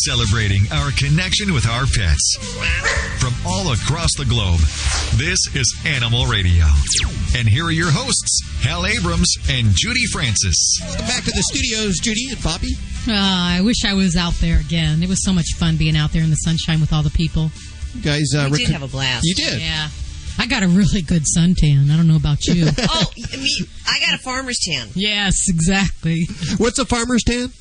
celebrating our connection with our pets. From all across the globe, this is Animal Radio. And here are your hosts, Hal Abrams and Judy Francis. Welcome back to the studios, Judy and Bobby. I wish I was out there again. It was so much fun being out there in the sunshine with all the people. You guys, we did have a blast. You did? Yeah. I got a really good suntan. I don't know about you. I got a farmer's tan. Yes, exactly. What's a farmer's tan?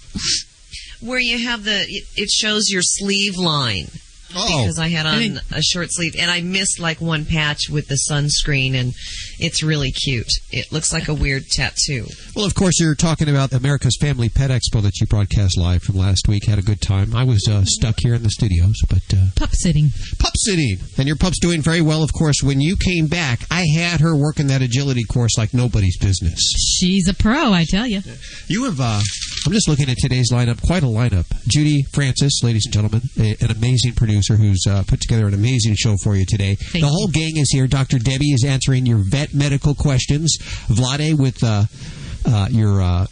Where you have it shows your sleeve line. Oh. Because I had on a short sleeve, and I missed like one patch with the sunscreen, and it's really cute. It looks like a weird tattoo. Well, of course, you're talking about America's Family Pet Expo that you broadcast live from last week. Had a good time. I was stuck here in the studios, but... Pup sitting. Pup sitting. And your pup's doing very well, of course. When you came back, I had her working that agility course like nobody's business. She's a pro, I tell you. You have... I'm just looking at today's lineup. Quite a lineup. Judy Francis, ladies and gentlemen, an amazing producer who's put together an amazing show for you today. The whole gang is here. Dr. Debbie is answering your vet medical questions. Vlade with your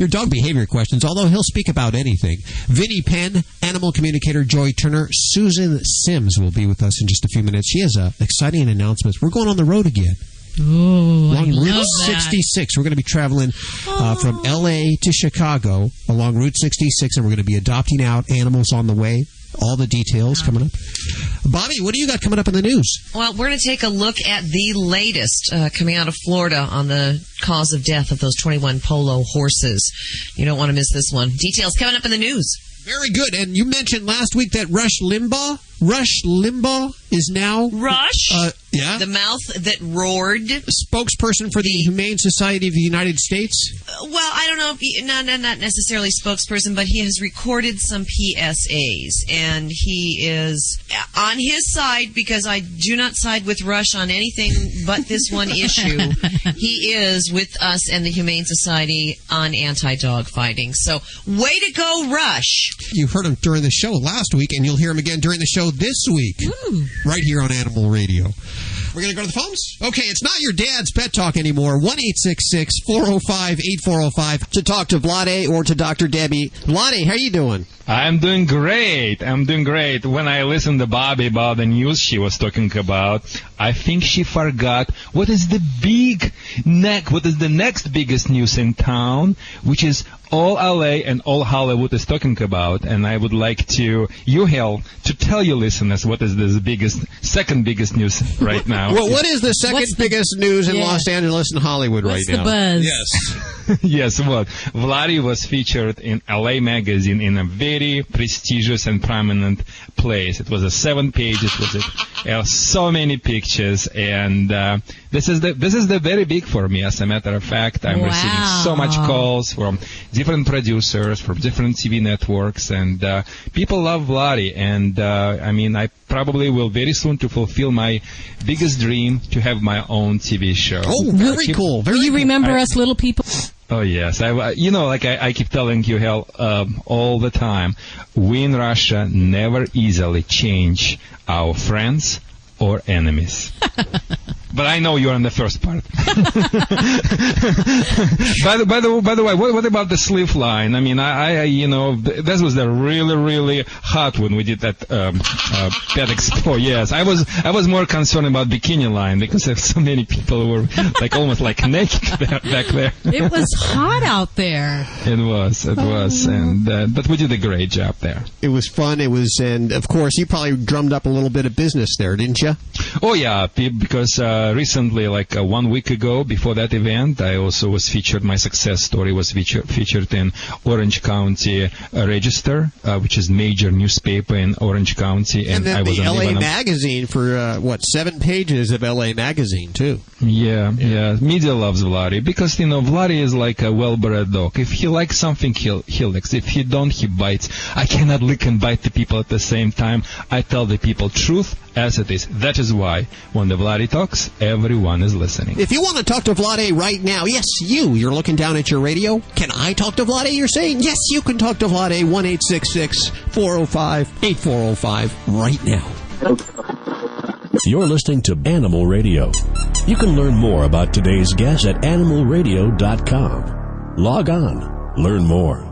dog behavior questions, although he'll speak about anything. Vinnie Penn, animal communicator Joy Turner. Susan Sims will be with us in just a few minutes. She has exciting announcements. We're going on the road again. Oh, along Route 66. We're going to be traveling from L.A. to Chicago along Route 66, and we're going to be adopting out animals on the way. All the details coming up. Bobby, what do you got coming up in the news? Well, we're going to take a look at the latest coming out of Florida on the cause of death of those 21 polo horses. You don't want to miss this one. Details coming up in the news. Very good. And you mentioned last week that Rush Limbaugh is now... Rush? Yeah. The mouth that roared. Spokesperson for the Humane Society of the United States? Well, I don't know. Not necessarily spokesperson, but he has recorded some PSAs. And he is on his side, because I do not side with Rush on anything but this one issue. He is with us and the Humane Society on anti-dog fighting. So, way to go, Rush. You heard him during the show last week, and you'll hear him again during the show this week. Ooh. Right here on Animal Radio. We're going to go to the phones? Okay, it's not your dad's pet talk anymore. 1-866-405-8405 to talk to Vlade or to Dr. Debbie. Vlade, how you doing? I'm doing great. When I listened to Bobby about the news she was talking about, I think she forgot what is the next biggest news in town, which is all LA and all Hollywood is talking about. And I would like you, Hal, to tell your listeners what is this second biggest news right now. Well, what is the second biggest news in Los Angeles and Hollywood right now? What's the buzz? Yes. Yes, well, Vlade was featured in LA Magazine in a very prestigious and prominent place. It was 7 pages with so many pictures, and this is the very big for me. As a matter of fact, I'm receiving so much calls from different producers, from different TV networks, and people love Vlade. And I probably will very soon to fulfill my biggest dream to have my own TV show. Oh, very cool. Will you remember us little people? Oh, yes. I keep telling you, Hal, all the time, we in Russia never easily change our friends or enemies. But I know you're on the first part. By the way, what about the sleeve line? I mean, this was the really, really hot when we did that Pet Expo. Yes, I was more concerned about bikini line because so many people were almost naked back there. It was hot out there. It was, and but we did a great job there. It was fun. And of course, you probably drummed up a little bit of business there, didn't you? Oh yeah, because recently, 1 week ago, before that event, I also was featured. My success story was featured in Orange County Register, which is major newspaper in Orange County, and then I was the on LA Magazine for 7 pages of LA Magazine too. Yeah. Media loves Vlade because Vlade is like a well-bred dog. If he likes something, he licks. If he don't, he bites. I cannot lick and bite the people at the same time. I tell the people truth as it is. That is why when the Vlade talks, everyone is listening. If you want to talk to Vlade right now, yes, you're looking down at your radio. Can I talk to Vlade? You're saying, yes, you can talk to Vlade. 1-866-405-8405 right now. You're listening to Animal Radio. You can learn more about today's guest at animalradio.com. Log on. Learn more.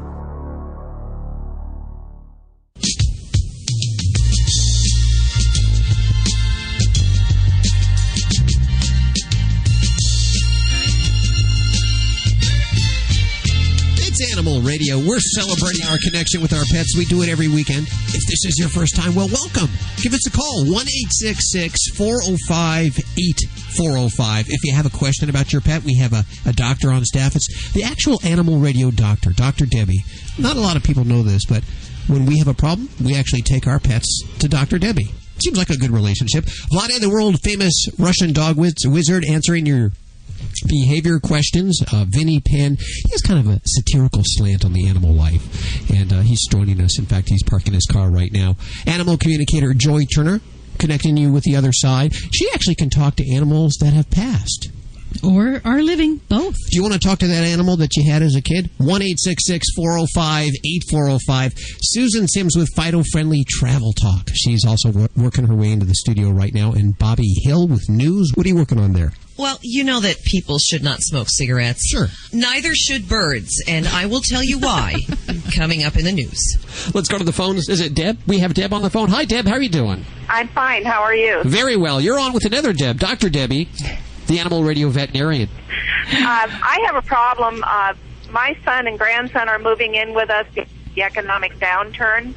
We're celebrating our connection with our pets. We do it every weekend. If this is your first time, well, welcome. Give us a call, 1-866-405-8405. If you have a question about your pet, we have a doctor on staff. It's the actual Animal Radio doctor, Dr. Debbie. Not a lot of people know this, but when we have a problem, we actually take our pets to Dr. Debbie. Seems like a good relationship. Vlade, the world-famous Russian dog wizard, answering your behavior questions. Vinny Penn, he has kind of a satirical slant on the animal life, and he's joining us. In fact, he's parking his car right now. Animal communicator Joy Turner, connecting you with the other side. She actually can talk to animals that have passed. Or are living, both. Do you want to talk to that animal that you had as a kid? 1-866-405-8405. Susan Sims with Fido Friendly Travel Talk. She's also working her way into the studio right now. And Bobby Hill with news. What are you working on there? Well, you know that people should not smoke cigarettes. Sure. Neither should birds, and I will tell you why coming up in the news. Let's go to the phones. Is it Deb? We have Deb on the phone. Hi, Deb. How are you doing? I'm fine. How are you? Very well. You're on with another Deb, Dr. Debbie, the Animal Radio veterinarian. I have a problem. My son and grandson are moving in with us because of the economic downturn,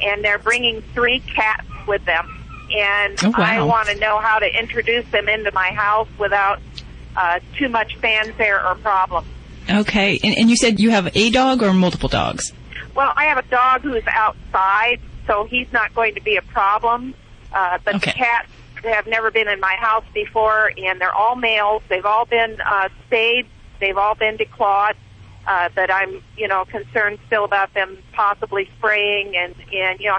and they're bringing 3 cats with them. And I want to know how to introduce them into my house without too much fanfare or problem. Okay. And you said you have a dog or multiple dogs? Well, I have a dog who's outside, so he's not going to be a problem. But the cats have never been in my house before, and they're all males. They've all been spayed. They've all been declawed. But I'm, concerned still about them possibly spraying and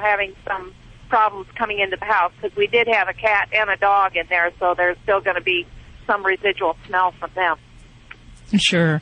having some problems coming into the house, because we did have a cat and a dog in there, so there's still going to be some residual smell from them. Sure.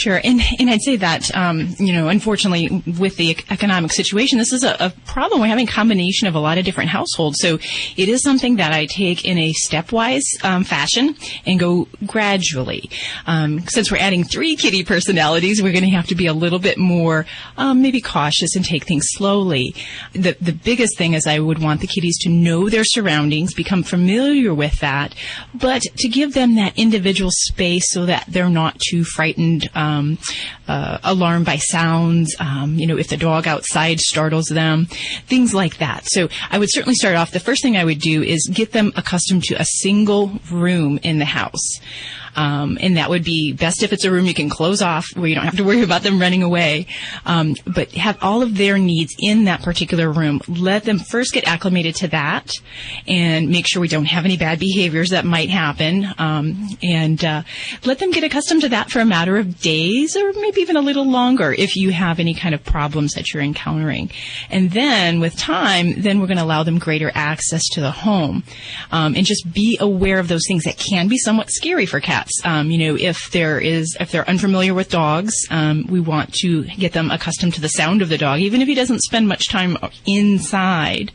And I'd say that, unfortunately, with the economic situation, this is a problem. We're having a combination of a lot of different households. So it is something that I take in a stepwise fashion and go gradually. Since we're adding 3 kitty personalities, we're going to have to be a little bit more maybe cautious and take things slowly. The biggest thing is I would want the kitties to know their surroundings, become familiar with that, but to give them that individual space so that they're not too frightened, alarmed by sounds, if the dog outside startles them, things like that. So I would certainly start off, the first thing I would do is get them accustomed to a single room in the house. And that would be best if it's a room you can close off where you don't have to worry about them running away. But have all of their needs in that particular room. Let them first get acclimated to that and make sure we don't have any bad behaviors that might happen. And let them get accustomed to that for a matter of days or maybe even a little longer if you have any kind of problems that you're encountering. And then with time, then we're going to allow them greater access to the home. And just be aware of those things that can be somewhat scary for cats. If they're unfamiliar with dogs, we want to get them accustomed to the sound of the dog, even if he doesn't spend much time inside,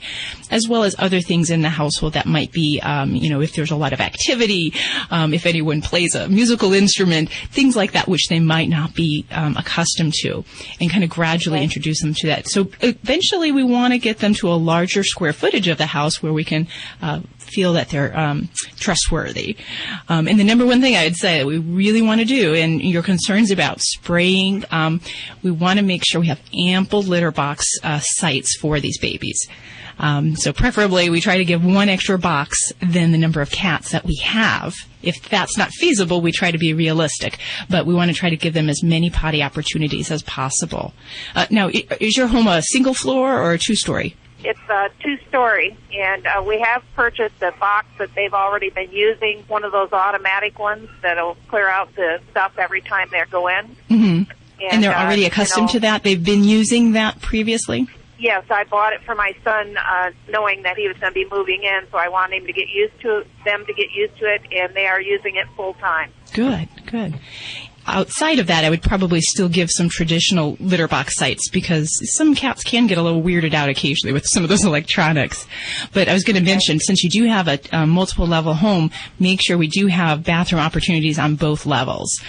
as well as other things in the household that might be, if there's a lot of activity, if anyone plays a musical instrument, things like that, which they might not be accustomed to, and kind of gradually introduce them to that. So eventually we want to get them to a larger square footage of the house where we can feel that they're trustworthy. And the number one thing I would say that we really want to do, and your concerns about spraying, we want to make sure we have ample litter box sites for these babies. So preferably we try to give 1 extra box than the number of cats that we have. If that's not feasible, we try to be realistic, but we want to try to give them as many potty opportunities as possible. Now, is your home a single floor or a 2-story? It's a 2-story, and we have purchased a box that they've already been using, one of those automatic ones that'll clear out the stuff every time they go in. Mm-hmm. And they're already accustomed to that? They've been using that previously? Yes, I bought it for my son, knowing that he was going to be moving in, so I wanted him to get used to it, and they are using it full time. Good. Outside of that, I would probably still give some traditional litter box sites because some cats can get a little weirded out occasionally with some of those electronics. But I was going to mention, since you do have a multiple level home, make sure we do have bathroom opportunities on both levels.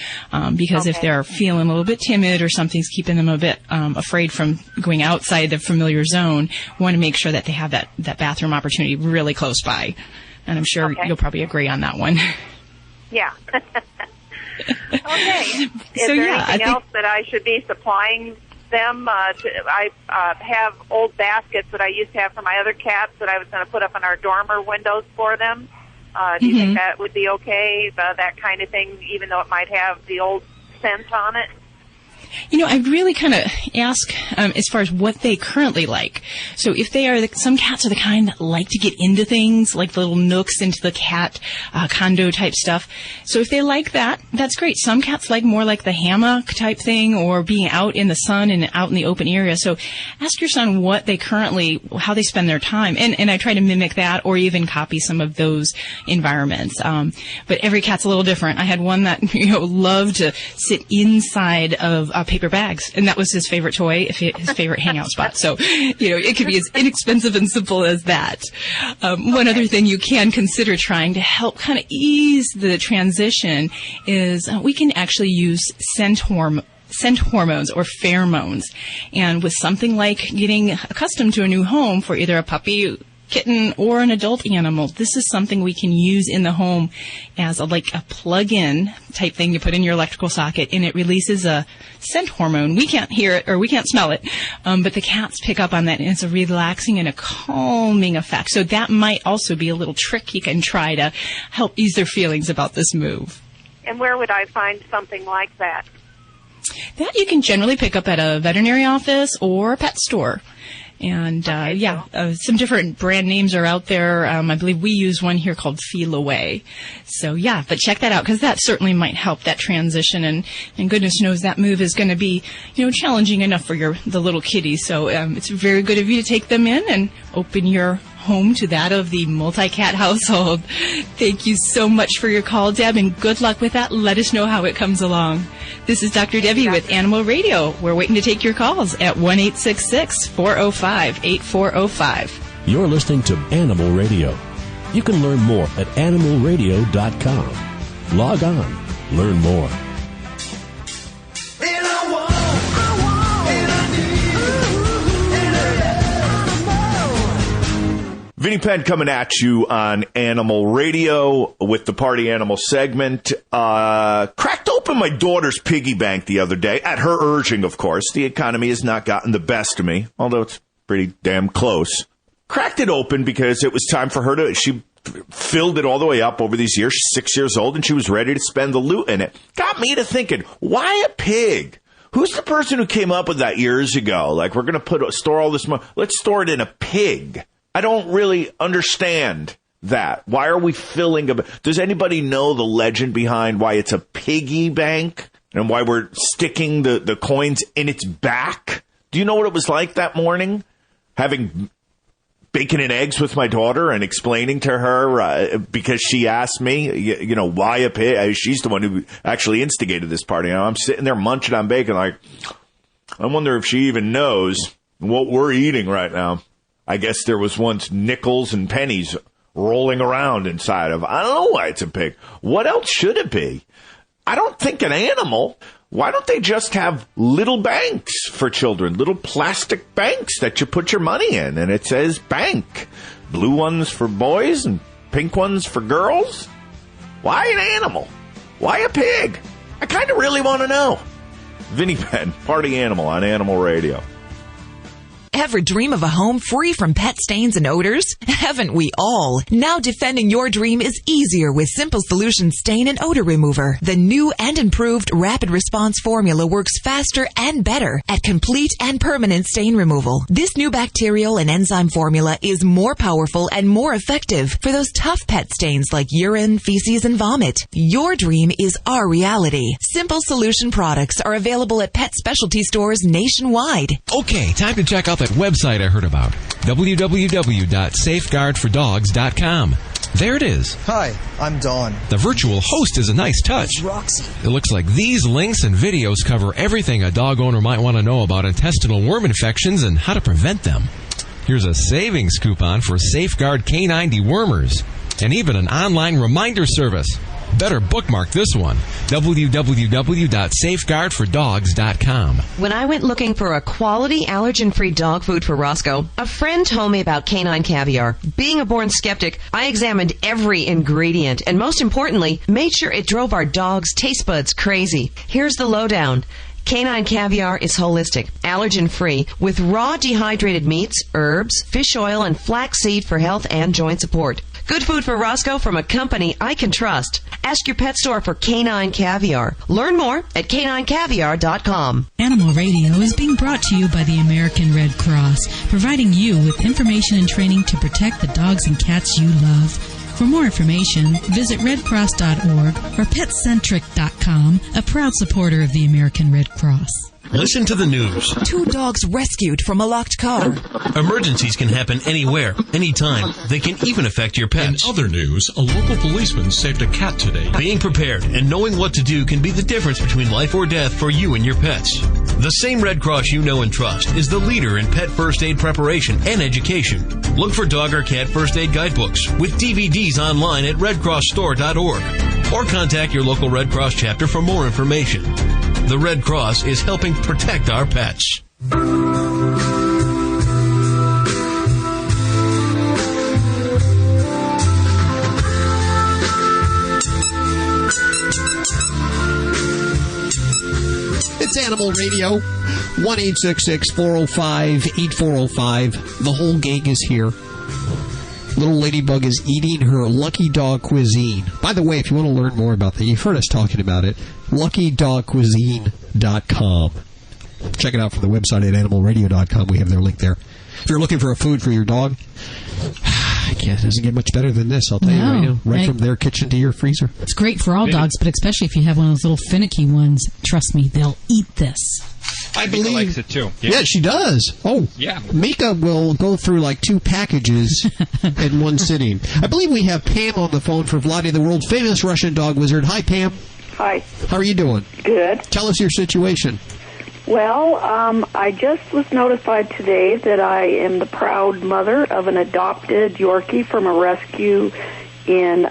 Because if they're feeling a little bit timid or something's keeping them a bit afraid from going outside the familiar zone, we want to make sure that they have that bathroom opportunity really close by. And I'm sure you'll probably agree on that one. Yeah. Okay. Is there anything else that I should be supplying them. I have old baskets that I used to have for my other cats that I was going to put up on our dormer windows for them. Do you think that would be okay, that kind of thing, even though it might have the old scent on it? I really kind of ask as far as what they currently like. So if they are, some cats are the kind that like to get into things, like the little nooks into the cat condo type stuff. So if they like that, that's great. Some cats like more like the hammock type thing or being out in the sun and out in the open area. So ask your son what they currently, how they spend their time. And I try to mimic that or even copy some of those environments. But every cat's a little different. I had one that, loved to sit inside of paper bags, and that was his favorite toy, his favorite hangout spot. So, it could be as inexpensive and simple as that. One other thing you can consider trying to help kind of ease the transition is we can actually use scent hormones or pheromones. And with something like getting accustomed to a new home for either a puppy, kitten, or an adult animal, this is something we can use in the home as a plug-in type thing you put in your electrical socket, and it releases a scent hormone. We can't hear it or we can't smell it, but the cats pick up on that, and it's a relaxing and a calming effect. So that might also be a little trick you can try to help ease their feelings about this move. And where would I find something like that? That you can generally pick up at a veterinary office or a pet store. And, some different brand names are out there. I believe we use one here called Feel Away. So, but check that out, because that certainly might help that transition. And goodness knows that move is going to be, challenging enough for the little kitty. So, it's very good of you to take them in and open your home to that of the multi-cat household. Thank you so much for your call, Deb, and good luck with that. Let us know how it comes along. This is Dr. Debbie with Animal Radio. We're waiting to take your calls at 1-866-405-8405. You're listening to Animal Radio. You can learn more at animalradio.com. Log on. Learn more. Vinny Penn coming at you on Animal Radio with the Party Animal segment. Cracked open my daughter's piggy bank the other day, at her urging, of course. The economy has not gotten the best of me, although it's pretty damn close. Cracked it open because it was time for her to, she filled it all the way up over these years. She's 6 years old, and she was ready to spend the loot in it. Got me to thinking, why a pig? Who's the person who came up with that years ago? Like, we're going to store all this money. Let's store it in a pig. I don't really understand that. Why are we filling does anybody know the legend behind why it's a piggy bank and why we're sticking the coins in its back? Do you know what it was like that morning? Having bacon and eggs with my daughter and explaining to her, because she asked me, why a pig? She's the one who actually instigated this party. I'm sitting there munching on bacon like, I wonder if she even knows what we're eating right now. I guess there was once nickels and pennies rolling around inside of. I don't know why it's a pig. What else should it be? I don't think an animal. Why don't they just have little banks for children, little plastic banks that you put your money in, and it says bank. Blue ones for boys and pink ones for girls? Why an animal? Why a pig? I kind of really want to know. Vinny Penn, Party Animal on Animal Radio. Ever dream of a home free from pet stains and odors? Haven't we all? Now defending your dream is easier with Simple Solutions Stain and Odor Remover. The new and improved Rapid Response formula works faster and better at complete and permanent stain removal. This new bacterial and enzyme formula is more powerful and more effective for those tough pet stains like urine, feces, and vomit. Your dream is our reality. Simple Solution products are available at pet specialty stores nationwide. Okay, time to check out that website I heard about, www.safeguardfordogs.com. There it is. Hi, I'm Dawn. The virtual host is a nice touch. It's Roxy. It looks like these links and videos cover everything a dog owner might want to know about intestinal worm infections and how to prevent them. Here's a savings coupon for Safeguard Canine Dewormers, and even an online reminder service. Better bookmark this one, www.safeguardfordogs.com. When I went looking for a quality allergen-free dog food for Roscoe, a friend told me about Canine Caviar. Being a born skeptic, I examined every ingredient and most importantly, made sure it drove our dog's taste buds crazy. Here's the lowdown. Canine Caviar is holistic, allergen-free, with raw dehydrated meats, herbs, fish oil, and flaxseed for health and joint support. Good food for Roscoe from a company I can trust. Ask your pet store for Canine Caviar. Learn more at caninecaviar.com. Animal Radio is being brought to you by the American Red Cross, providing you with information and training to protect the dogs and cats you love. For more information, visit redcross.org or petcentric.com, a proud supporter of the American Red Cross. Listen to the news. 2 dogs rescued from a locked car. Emergencies can happen anywhere, anytime. They can even affect your pets. In other news, a local policeman saved a cat today. Being prepared and knowing what to do can be the difference between life or death for you and your pets. The same Red Cross you know and trust is the leader in pet first aid preparation and education. Look for dog or cat first aid guidebooks with DVDs online at redcrossstore.org or contact your local Red Cross chapter for more information. The Red Cross is helping protect our pets. It's Animal Radio. 1-866-405-8405. The whole gang is here. Little Ladybug is eating her Lucky Dog cuisine. By the way, if you want to learn more about that, you've heard us talking about it, luckydogcuisine.com. Check it out from the website at animalradio.com. We have their link there. If you're looking for a food for your dog, it doesn't get much better than this, I'll tell you right now. Right from their kitchen to your freezer. It's great for all dogs, but especially if you have one of those little finicky ones. Trust me, they'll eat this. I believe Mika likes it too. Yeah, she does. Oh, yeah. Mika will go through like 2 packages in one sitting. I believe we have Pam on the phone for Vladi, the world famous Russian dog wizard. Hi, Pam. Hi. How are you doing? Good. Tell us your situation. Well, I just was notified today that I am the proud mother of an adopted Yorkie from a rescue in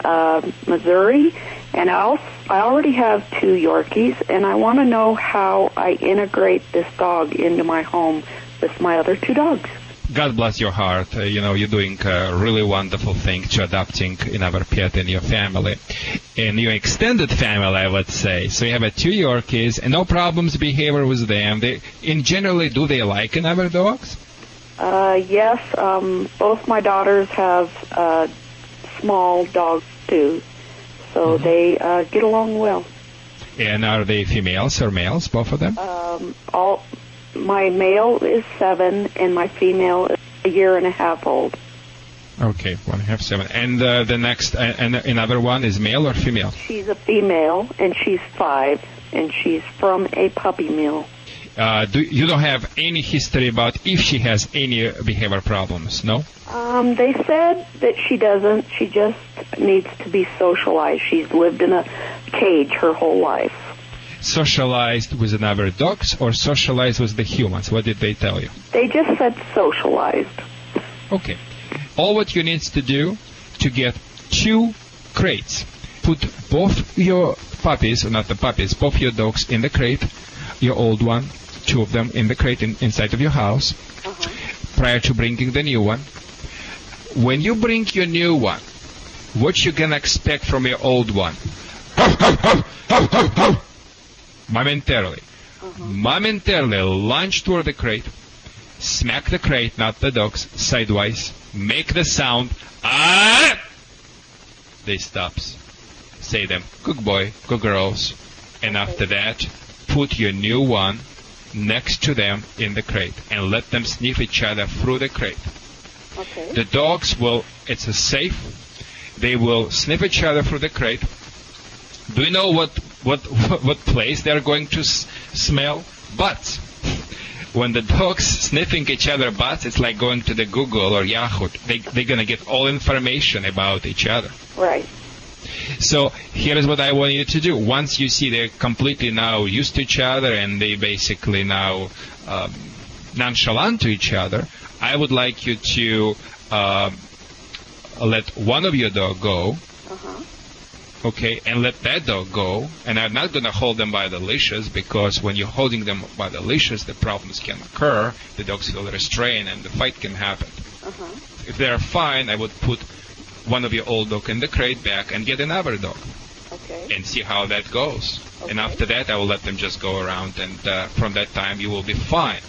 Missouri, and I already have 2 Yorkies, and I want to know how I integrate this dog into my home with my other 2 dogs. God bless your heart. You're doing a really wonderful thing to adopting another pet in your family. In your extended family, I would say. So you have 2 Yorkies, and no problems behavior with them. Do they like another dogs? Yes. Both my daughters have small dogs, too. So they get along well. And are they females or males, both of them? My male is 7, and my female is a year and a half old. Okay, 1.5, 7. And the next, and another one is male or female? She's a female, and she's 5, and she's from a puppy mill. You don't have any history about if she has any behavior problems, no? They said that she doesn't. She just needs to be socialized. She's lived in a cage her whole life. Socialized with another dogs or socialized with the humans? What did they tell you? They just said socialized. Okay. All what you need to do to get 2 crates. Put both your puppies, or not the puppies, both your dogs in the crate, your old one, 2 of them in the crate inside of your house, prior to bringing the new one. When you bring your new one, what you can expect from your old one? Momentarily. Momentarily lunge toward the crate, smack the crate, not the dogs, sidewise, make the sound, ah! They stops. Say them, good boy, good girls. And after that, put your new one next to them in the crate and let them sniff each other through the crate. Okay. The dogs will, it's a safe, they will sniff each other through the crate. Do you know what place they're going to smell? Butts. When the dogs sniffing each other butts, it's like going to the Google or Yahoo. They're going to get all information about each other. Right. So here is what I want you to do. Once you see they're completely now used to each other and they basically now nonchalant to each other, I would like you to let one of your dog go. Okay, and let that dog go. And I'm not going to hold them by the leashes, because when you're holding them by the leashes, the problems can occur. The dogs feel restrained, and the fight can happen. If they're fine, I would put one of your old dog in the crate back and get another dog. and see how that goes. And after that, I will let them just go around, and from that time, you will be fine.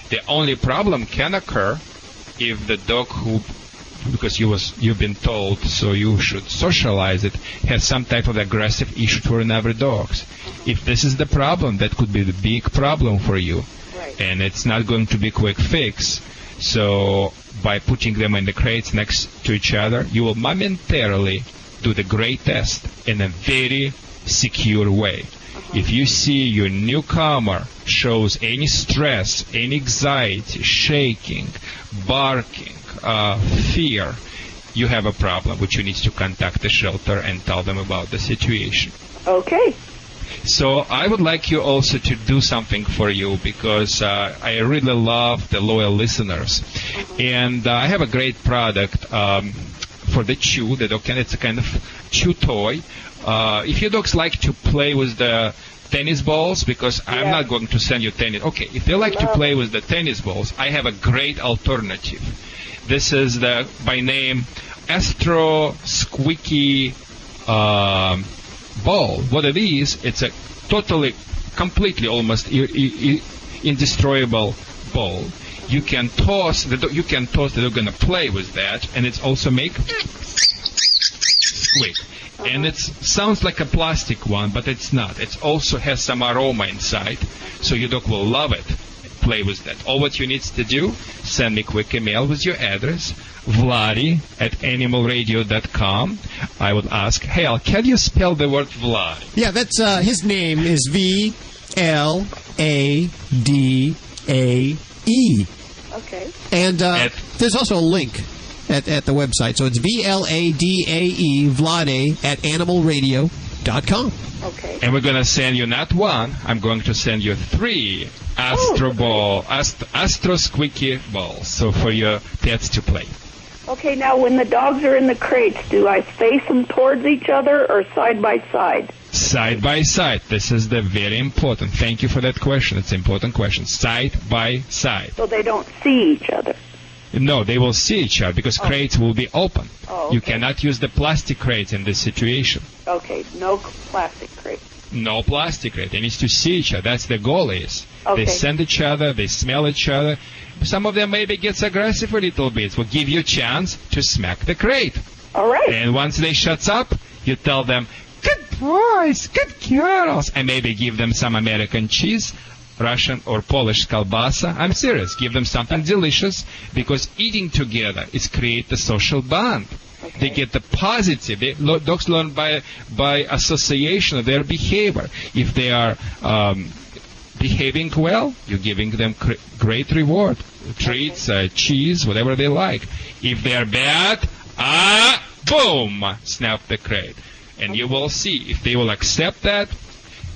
The only problem can occur if the dog because you've been told, so you should socialize it, has some type of aggressive issue toward other dogs. If this is the problem, that could be the big problem for you. And it's not going to be a quick fix. So by putting them in the crates next to each other, you will momentarily do the gray test in a very secure way. If you see your newcomer shows any stress, any anxiety, shaking, barking, fear, you have a problem which you need to contact the shelter and tell them about the situation. Okay. So I would like you also to do something for you, because I really love the loyal listeners. And I have a great product for the chew. The dog it's a kind of chew toy. If your dogs like to play with the tennis balls, because I'm not going to send you tennis. Okay, if they like to play with the tennis balls, I have a great alternative. This is by name Astro Squeaky ball. What it is, it's a completely almost indestructible ball. You can toss the dog. They're gonna play with that, and it's also make squeak. And it sounds like a plastic one, but it's not. It also has some aroma inside, so your dog will love it. Play with that. All what you need to do, send me a quick email with your address, Vladi@animalradio.com. I would ask, hey, Al, can you spell the word Vladi? Yeah, that's his name is VLADAE. Okay. And there's also a link at the website. So it's VLADAE, Vlade, @animalradio.com. Okay. And we're going to send you not one, I'm going to send you 3 Astro Squeaky balls, so for your pets to play. Okay, now when the dogs are in the crates, do I face them towards each other or side by side? Side by side. This is the very important. Thank you for that question. It's an important question. Side by side. So they don't see each other? No, they will see each other because crates will be open. Oh, okay. You cannot use the plastic crates in this situation. Okay, no plastic crates. No plastic crate. They need to see each other. That's the goal is. Okay. They scent each other. They smell each other. Some of them maybe gets aggressive a little bit. Will give you a chance to smack the crate. All right. And once they shuts up, you tell them, good boys, good girls, and maybe give them some American cheese, Russian or Polish kalbasa. I'm serious. Give them something delicious, because eating together is create a social bond. Okay. They get the positive. Dogs learn by association of their behavior. If they are behaving well, you're giving them great reward. Treats, cheese, whatever they like. If they are bad, boom, snap the crate. And you will see if they will accept that.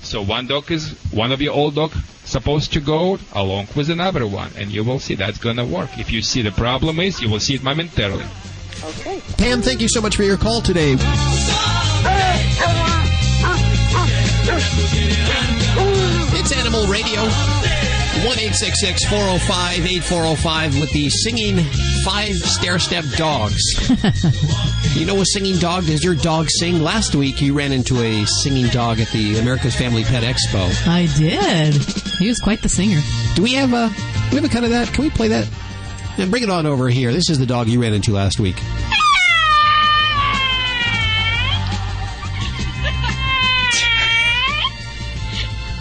So one of your old dog supposed to go along with another one, and you will see that's going to work. If you see the problem is, you will see it momentarily. Okay. Pam, thank you so much for your call today. It's Animal Radio. 1-866-405-8405 with the singing 5 stair-step dogs. You know a singing dog? Does your dog sing? Last week, you ran into a singing dog at the America's Family Pet Expo. I did. He was quite the singer. Do we have a cut of that? Can we play that? Yeah, bring it on over here. This is the dog you ran into last week.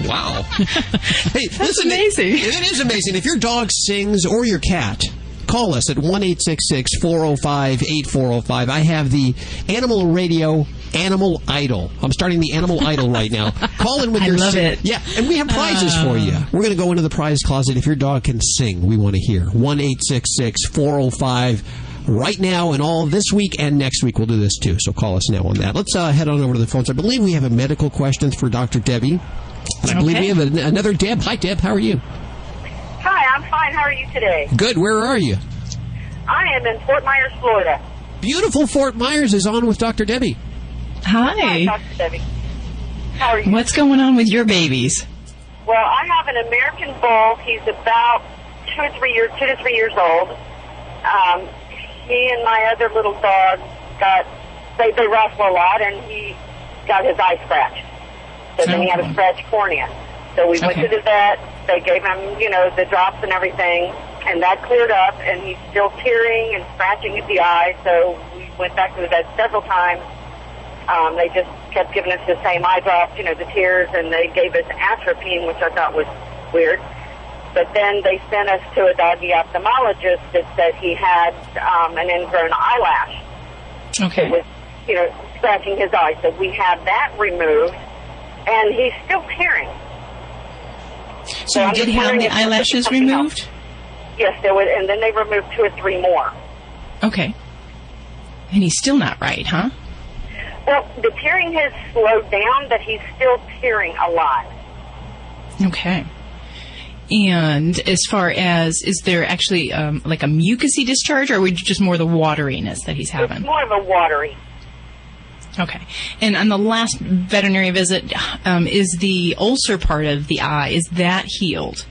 Wow. Hey, that's amazing. It is amazing. If your dog sings or your cat, call us at 1-866-405-8405. I have the Animal Radio Animal Idol. I'm starting the Animal Idol right now. Call in with your love it. Yeah, and we have prizes for you. We're going to go into the prize closet. If your dog can sing, we want to hear. 1-866-405 right now, and all this week and next week we'll do this too. So call us now on that. Let's head on over to the phones. I believe we have a medical question for Dr. Debbie. And I believe we have another Deb. Hi, Deb. How are you? Hi, I'm fine. How are you today? Good. Where are you? I am in Fort Myers, Florida. Beautiful Fort Myers is on with Dr. Debbie. Hi. Dr. Debbie. How are you? What's going on with your babies? Well, I have an American Bull. He's about 2 to 3 years old. He and my other little dog they wrestle a lot, and he got his eye scratched. So then he had a scratched cornea. So we went to the vet. They gave him, the drops and everything, and that cleared up, and he's still tearing and scratching at the eye. So we went back to the vet several times. They just kept giving us the same eye drops, the tears, and they gave us atropine, which I thought was weird. But then they sent us to a doggy ophthalmologist that said he had an ingrown eyelash. Okay. It was, scratching his eye. So we had that removed, and he's still tearing. So you did have the eyelashes removed? Yes, there was, and then they removed 2 or 3 more. Okay. And he's still not right, huh? Well, the tearing has slowed down, but he's still tearing a lot. Okay. And as far as, is there actually like a mucousy discharge, or are we just more the wateriness that he's having? It's more of a watery. Okay. And on the last veterinary visit, is the ulcer part of the eye, is that healed?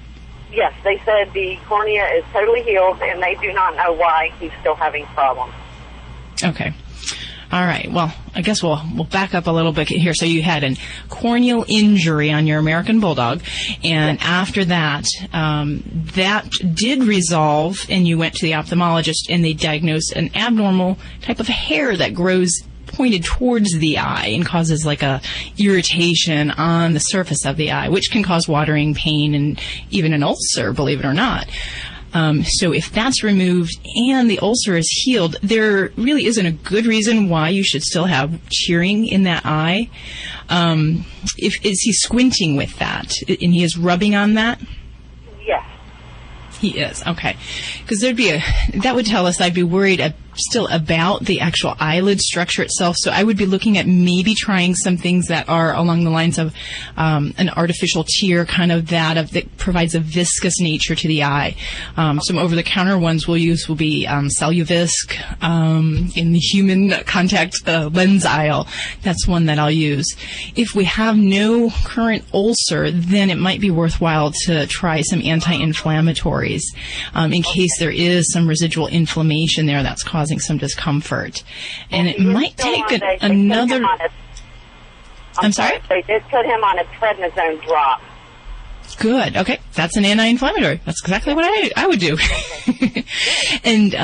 Yes, they said the cornea is totally healed, and they do not know why he's still having problems. Okay. All right. Well, I guess we'll back up a little bit here. So you had a corneal injury on your American Bulldog, and after that, that did resolve, and you went to the ophthalmologist, and they diagnosed an abnormal type of hair that grows pointed towards the eye and causes like a irritation on the surface of the eye, which can cause watering, pain, and even an ulcer, believe it or not. So if that's removed and the ulcer is healed, there really isn't a good reason why you should still have tearing in that eye. Is he squinting with that, and he is rubbing on that? Yes. He is, okay. Because that would tell us I'd be worried still about the actual eyelid structure itself. So I would be looking at maybe trying some things that are along the lines of an artificial tear, kind of that provides a viscous nature to the eye. Some over-the-counter ones we'll use will be Celluvisc in the human contact lens aisle. That's one that I'll use. If we have no current ulcer, then it might be worthwhile to try some anti-inflammatories in case there is some residual inflammation there that's causing some discomfort. And it might take another... I'm sorry? They did put him on a prednisone drop. Good. Okay. That's an anti-inflammatory. That's exactly what I would do. And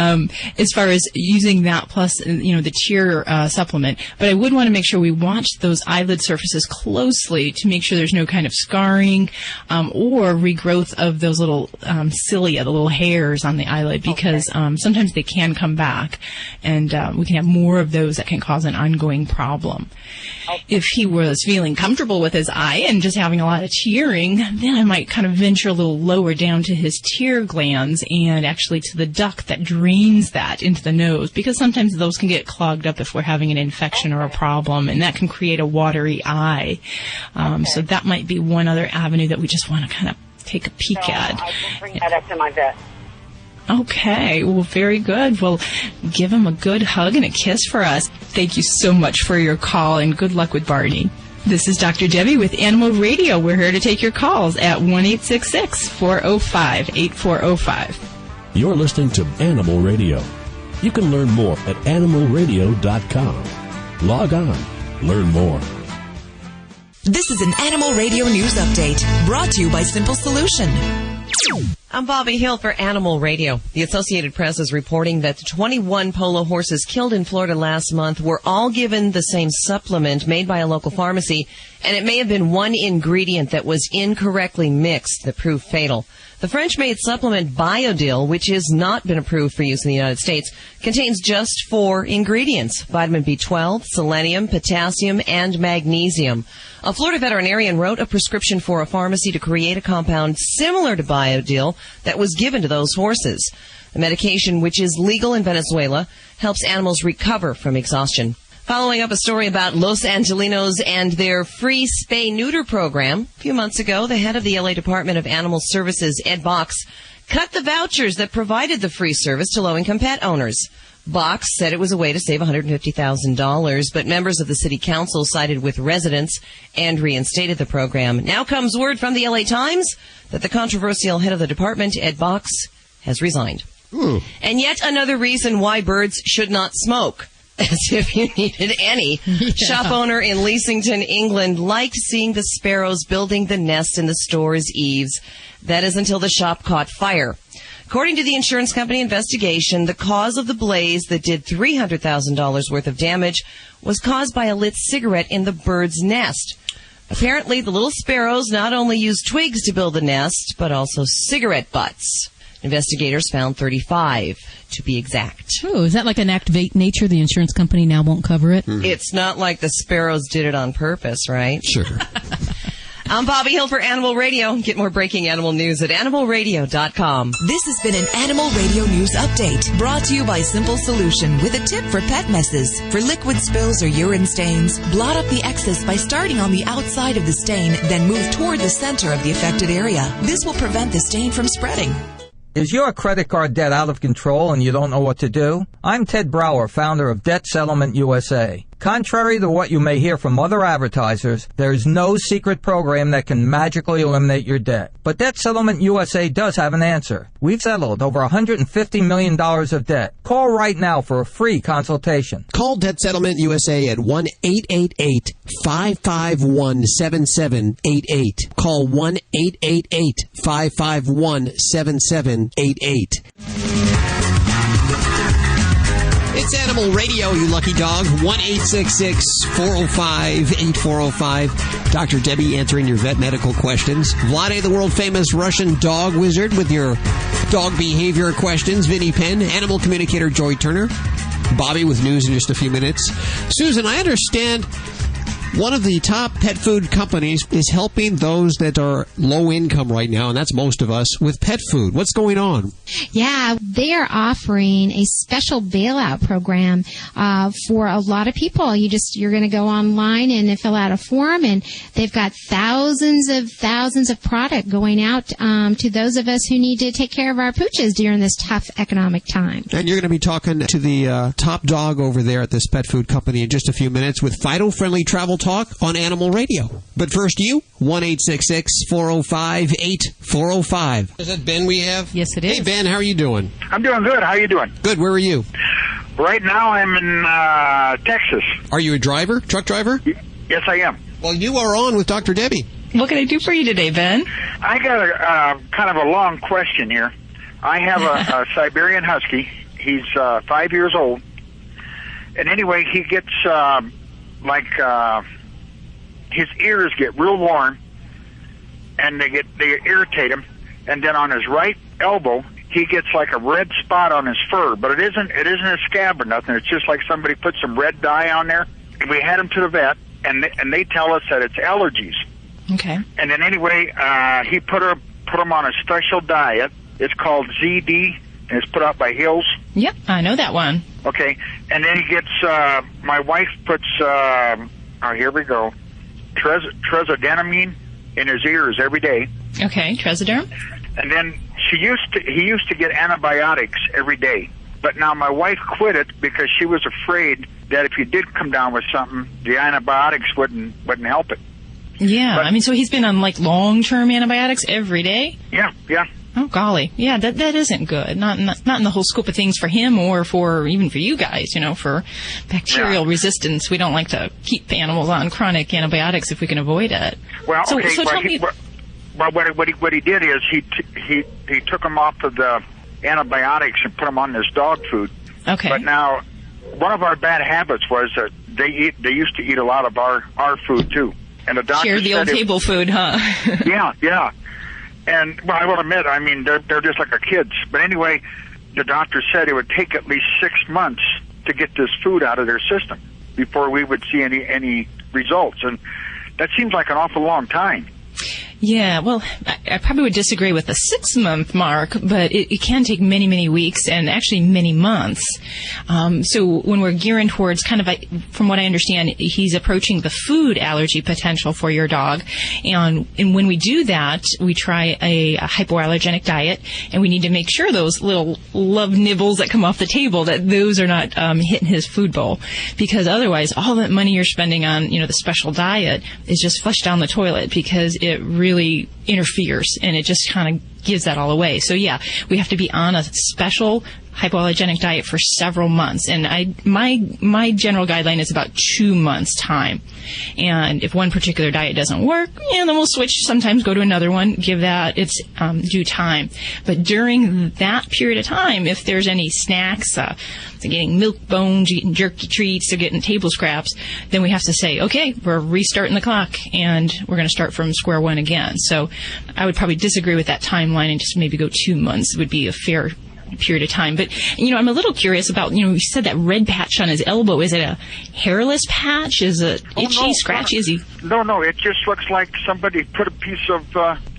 as far as using that plus, the tear supplement, but I would want to make sure we watch those eyelid surfaces closely to make sure there's no kind of scarring or regrowth of those little cilia, the little hairs on the eyelid, because sometimes they can come back, and we can have more of those that can cause an ongoing problem. If he was feeling comfortable with his eye and just having a lot of tearing, then I might kind of venture a little lower down to his tear glands and actually to the duct that drains that into the nose, because sometimes those can get clogged up if we're having an infection or a problem, and that can create a watery eye. So that might be one other avenue that we just want to kind of take a peek at. I will bring that up to my vet. Okay, well, very good. Well, give him a good hug and a kiss for us. Thank you so much for your call, and good luck with Barney. This is Dr. Debbie with Animal Radio. We're here to take your calls at 1-866-405-8405. You're listening to Animal Radio. You can learn more at animalradio.com. Log on. Learn more. This is an Animal Radio News Update brought to you by Simple Solution. I'm Bobby Hill for Animal Radio. The Associated Press is reporting that the 21 polo horses killed in Florida last month were all given the same supplement made by a local pharmacy, and it may have been one ingredient that was incorrectly mixed that proved fatal. The French-made supplement Biodil, which has not been approved for use in the United States, contains just 4 ingredients: vitamin B12, selenium, potassium, and magnesium. A Florida veterinarian wrote a prescription for a pharmacy to create a compound similar to Biodil that was given to those horses. The medication, which is legal in Venezuela, helps animals recover from exhaustion. Following up a story about Los Angelinos and their free spay-neuter program, a few months ago, the head of the L.A. Department of Animal Services, Ed Box, cut the vouchers that provided the free service to low-income pet owners. Box said it was a way to save $150,000, but members of the city council sided with residents and reinstated the program. Now comes word from the L.A. Times that the controversial head of the department, Ed Box, has resigned. And yet another reason why birds should not smoke. As if you needed any. Yeah. Shop owner in Leasington, England, liked seeing the sparrows building the nest in the store's eaves. That is until the shop caught fire. According to the insurance company investigation, the cause of the blaze that did $300,000 worth of damage was caused by a lit cigarette in the bird's nest. Apparently, the little sparrows not only use twigs to build the nest, but also cigarette butts. Investigators found 35, to be exact. Oh, is that like an act of nature? The insurance company now won't cover it? It's not like the sparrows did it on purpose, right? Sure. I'm Bobby Hill for Animal Radio. Get more breaking animal news at animalradio.com. This has been an Animal Radio News Update, brought to you by Simple Solution with a tip for pet messes. For liquid spills or urine stains, blot up the excess by starting on the outside of the stain, then move toward the center of the affected area. This will prevent the stain from spreading. Is your credit card debt out of control and you don't know what to do? I'm Ted Brower, founder of Debt Settlement USA. Contrary to what you may hear from other advertisers, there is no secret program that can magically eliminate your debt. But Debt Settlement USA does have an answer. We've settled over $150 million of debt. Call right now for a free consultation. Call Debt Settlement USA at 1-888-551-7788. Call 1-888-551-7788. It's Animal Radio, you lucky dog. 1-866-405-8405. Dr. Debbie answering your vet medical questions. Vlade, the world-famous Russian dog wizard, with your dog behavior questions. Vinny Penn, animal communicator Joy Turner. Bobby with news in just a few minutes. Susan, I understand one of the top pet food companies is helping those that are low income right now, and that's most of us, with pet food. What's going on? Yeah, they are offering a special bailout program for a lot of people. You're going to go online and fill out a form, and they've got thousands of product going out to those of us who need to take care of our pooches during this tough economic time. And you're going to be talking to the top dog over there at this pet food company in just a few minutes with Fido-friendly travel talk on Animal Radio. But first, you, 1-866-405-8405. Is that Ben we have? Yes, it is. Hey, Ben, how are you doing? I'm doing good. How are you doing? Good. Where are you? Right now, I'm in Texas. Are you a driver? Truck driver? Yes, I am. Well, you are on with Dr. Debbie. What can I do for you today, Ben? I got a kind of a long question here. I have a Siberian Husky. He's 5 years old. And anyway, he gets his ears get real warm, and they irritate him. And then on his right elbow, he gets like a red spot on his fur, but it isn't a scab or nothing. It's just like somebody put some red dye on there. And we had him to the vet, and they tell us that it's allergies. Okay. And then anyway, he put him on a special diet. It's called ZD, and it's put out by Hills. Yep, I know that one. Okay, and then he gets, my wife puts, here we go, Tresodenamine in his ears every day. Okay, Tresoderm. And then he used to get antibiotics every day. But now my wife quit it because she was afraid that if he did come down with something, the antibiotics wouldn't help it. Yeah, But- so he's been on like long-term antibiotics every day? Yeah. Oh golly, yeah, that isn't good. Not in the whole scope of things for him or even for you guys. For bacterial resistance, we don't like to keep animals on chronic antibiotics if we can avoid it. Well, so okay. tell me. What he did is he took him off of the antibiotics and put him on this dog food. Okay. But now, one of our bad habits was that they used to eat a lot of our food too, and the doctor Share the old table food, huh? Yeah. And, well, I will admit, I mean, they're just like our kids. But anyway, the doctor said it would take at least 6 months to get this food out of their system before we would see any results. And that seems like an awful long time. Yeah, well, I probably would disagree with the 6-month mark, but it can take many, many weeks and actually many months. So when we're gearing towards from what I understand, he's approaching the food allergy potential for your dog. And when we do that, we try a hypoallergenic diet, and we need to make sure those little love nibbles that come off the table, that those are not hitting his food bowl. Because otherwise, all that money you're spending on, the special diet is just flushed down the toilet, because it really interferes, and it just kind of gives that all away. So yeah, we have to be on a special hypoallergenic diet for several months, and my general guideline is about 2 months time. And if one particular diet doesn't work, then we'll switch. Sometimes go to another one. Give that its due time. But during that period of time, if there's any snacks, they're getting milk bones, eating jerky treats, they're getting table scraps, then we have to say, okay, we're restarting the clock, and we're going to start from square one again. So I would probably disagree with that timeline and just maybe go 2 months would be a fair period of time. But, I'm a little curious about, you said that red patch on his elbow. Is it a hairless patch? Is it itchy, scratchy? Is he? No, it just looks like somebody put a piece of,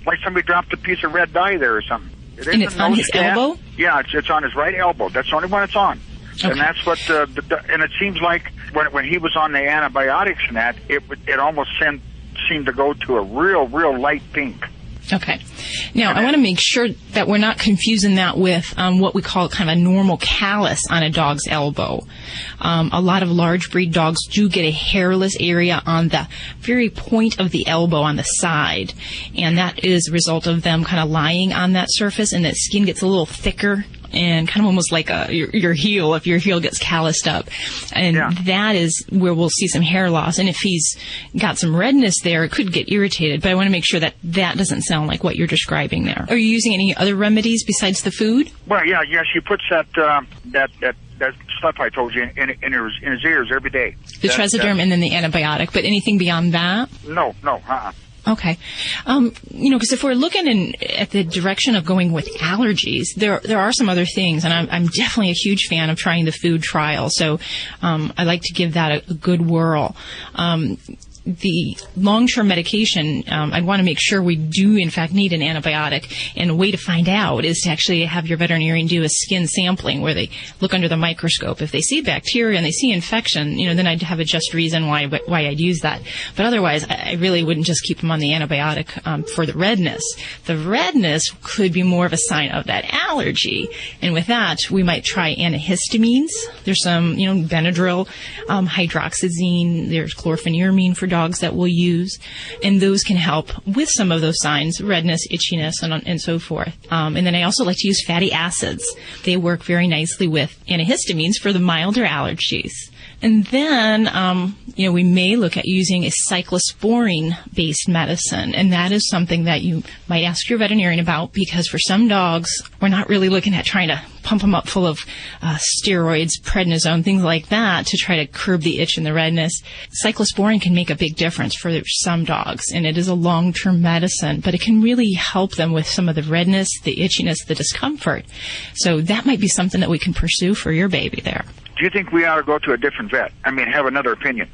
like somebody dropped a piece of red dye there or something. And it's on his elbow? Yeah, it's on his right elbow. That's the only one it's on. Okay. And that's what, and it seems like when he was on the antibiotics and that, it almost seemed to go to a real light pink. Okay. Now, I want to make sure that we're not confusing that with what we call kind of a normal callus on a dog's elbow. A lot of large breed dogs do get a hairless area on the very point of the elbow on the side, and that is a result of them kind of lying on that surface, and that skin gets a little thicker and kind of almost like your heel, if your heel gets calloused up. And that is where we'll see some hair loss. And if he's got some redness there, it could get irritated. But I want to make sure that doesn't sound like what you're describing there. Are you using any other remedies besides the food? Well, yeah, she puts that stuff I told you in his ears every day. The Tresiderm and then the antibiotic. But anything beyond that? No. Okay. Because if we're looking at the direction of going with allergies, there are some other things, and I'm definitely a huge fan of trying the food trial. So I like to give that a good whirl. The long-term medication, I'd want to make sure we do, in fact, need an antibiotic. And a way to find out is to actually have your veterinarian do a skin sampling where they look under the microscope. If they see bacteria and they see infection, then I'd have a just reason why I'd use that. But otherwise, I really wouldn't just keep them on the antibiotic for the redness. The redness could be more of a sign of that allergy. And with that, we might try antihistamines. There's some, Benadryl, hydroxyzine, there's chlorpheniramine for dogs that we'll use, and those can help with some of those signs, redness, itchiness, and so forth. And then I also like to use fatty acids. They work very nicely with antihistamines for the milder allergies. And then, we may look at using a cyclosporine-based medicine, and that is something that you might ask your veterinarian about, because for some dogs, we're not really looking at trying to pump them up full of steroids, prednisone, things like that, to try to curb the itch and the redness. Cyclosporine can make a big difference for some dogs, and it is a long-term medicine, but it can really help them with some of the redness, the itchiness, the discomfort. So that might be something that we can pursue for your baby there. Do you think we ought to go to a different vet? I mean, have another opinion?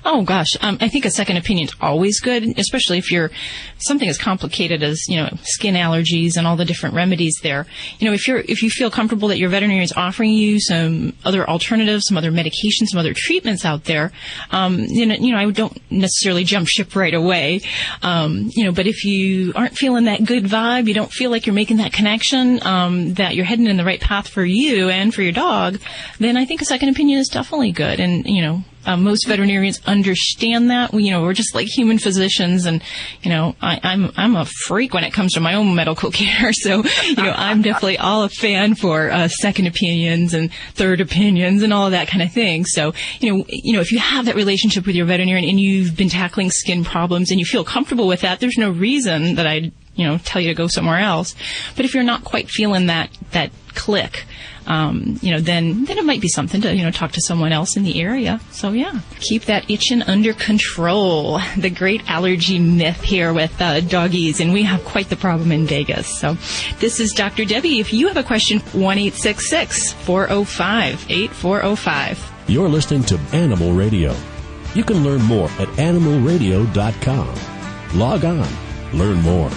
Oh, gosh. I think a second opinion is always good, especially if you're something as complicated as, skin allergies and all the different remedies there. If you feel comfortable that your veterinarian is offering you some other alternatives, some other medications, some other treatments out there, I don't necessarily jump ship right away. But if you aren't feeling that good vibe, you don't feel like you're making that connection, that you're heading in the right path for you and for your dog, then I think a second opinion is definitely good. And, most veterinarians understand that. We're just like human physicians, and I'm a freak when it comes to my own medical care. So I'm definitely all a fan for second opinions and third opinions and all of that kind of thing. So if you have that relationship with your veterinarian and you've been tackling skin problems and you feel comfortable with that, there's no reason that I'd tell you to go somewhere else. But if you're not quite feeling that click, then it might be something to, talk to someone else in the area. So yeah, keep that itching under control. The great allergy myth here with doggies, and we have quite the problem in Vegas. So this is Dr. Debbie. If you have a question, 1-866-405-8405. You're listening to Animal Radio. You can learn more at animalradio.com. Log on. Learn more.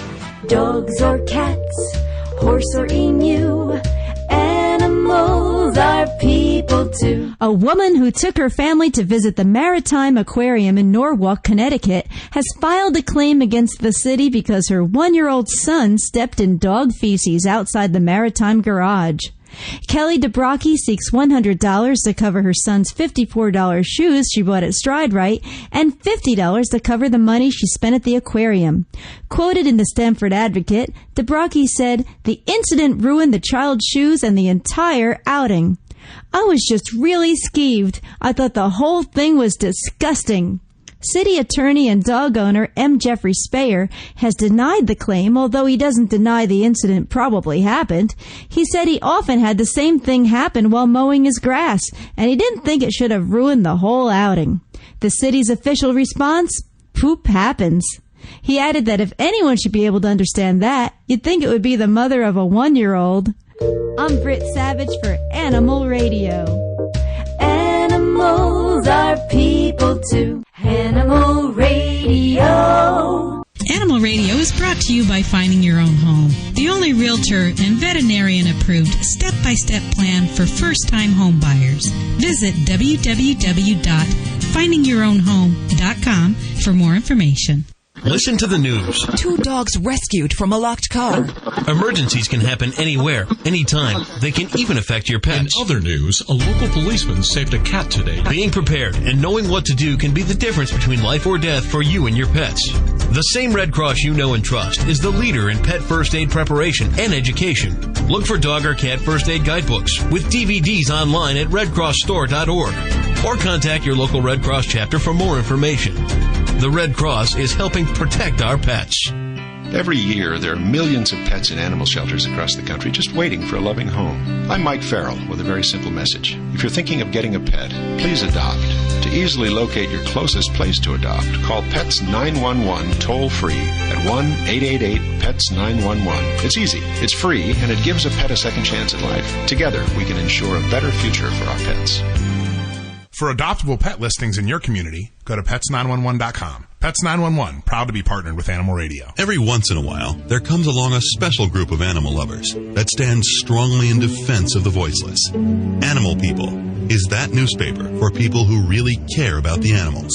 Dogs or cats, horse or emu, animals are people too. A woman who took her family to visit the Maritime Aquarium in Norwalk, Connecticut, has filed a claim against the city because her 1-year-old son stepped in dog feces outside the Maritime garage. Kelly DeBrocke seeks $100 to cover her son's $54 shoes she bought at Stride Rite and $50 to cover the money she spent at the aquarium. Quoted in the Stamford Advocate, DeBrocke said, "The incident ruined the child's shoes and the entire outing. I was just really skeeved. I thought the whole thing was disgusting." City attorney and dog owner M. Jeffrey Speyer has denied the claim, although he doesn't deny the incident probably happened. He said he often had the same thing happen while mowing his grass, and he didn't think it should have ruined the whole outing. The city's official response? Poop happens. He added that if anyone should be able to understand that, you'd think it would be the mother of a 1-year-old. I'm Britt Savage for Animal Radio. Animals are people too. Animal Radio. Animal Radio is brought to you by Finding Your Own Home, the only realtor and veterinarian-approved step-by-step plan for first-time home buyers. Visit www.findingyourownhome.com for more information. Listen to the news. 2 dogs rescued from a locked car. Emergencies can happen anywhere, anytime. They can even affect your pets. In other news, a local policeman saved a cat today. Being prepared and knowing what to do can be the difference between life or death for you and your pets. The same Red Cross you know and trust is the leader in pet first aid preparation and education. Look for dog or cat first aid guidebooks with DVDs online at redcrossstore.org or contact your local Red Cross chapter for more information. The Red Cross is helping protect our pets. Every year, there are millions of pets in animal shelters across the country just waiting for a loving home. I'm Mike Farrell with a very simple message. If you're thinking of getting a pet, please adopt. To easily locate your closest place to adopt, call Pets 911 toll-free at 1-888-PETS-911. It's easy, it's free, and it gives a pet a second chance at life. Together, we can ensure a better future for our pets. For adoptable pet listings in your community, go to pets911.com. Pets 911, proud to be partnered with Animal Radio. Every once in a while, there comes along a special group of animal lovers that stands strongly in defense of the voiceless. Animal People is that newspaper for people who really care about the animals.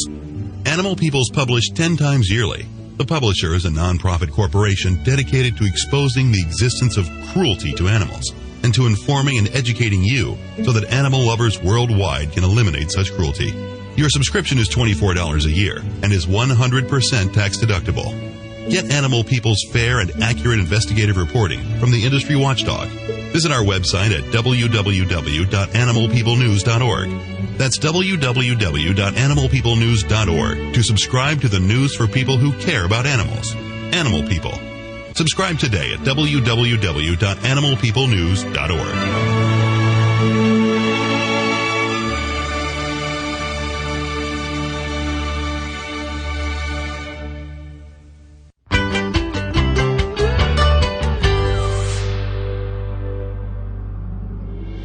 Animal People is published 10 times yearly. The publisher is a nonprofit corporation dedicated to exposing the existence of cruelty to animals and to informing and educating you so that animal lovers worldwide can eliminate such cruelty. Your subscription is $24 a year and is 100% tax deductible. Get Animal People's fair and accurate investigative reporting from the industry watchdog. Visit our website at www.animalpeoplenews.org. That's www.animalpeoplenews.org to subscribe to the news for people who care about animals. Animal People. Subscribe today at www.animalpeoplenews.org.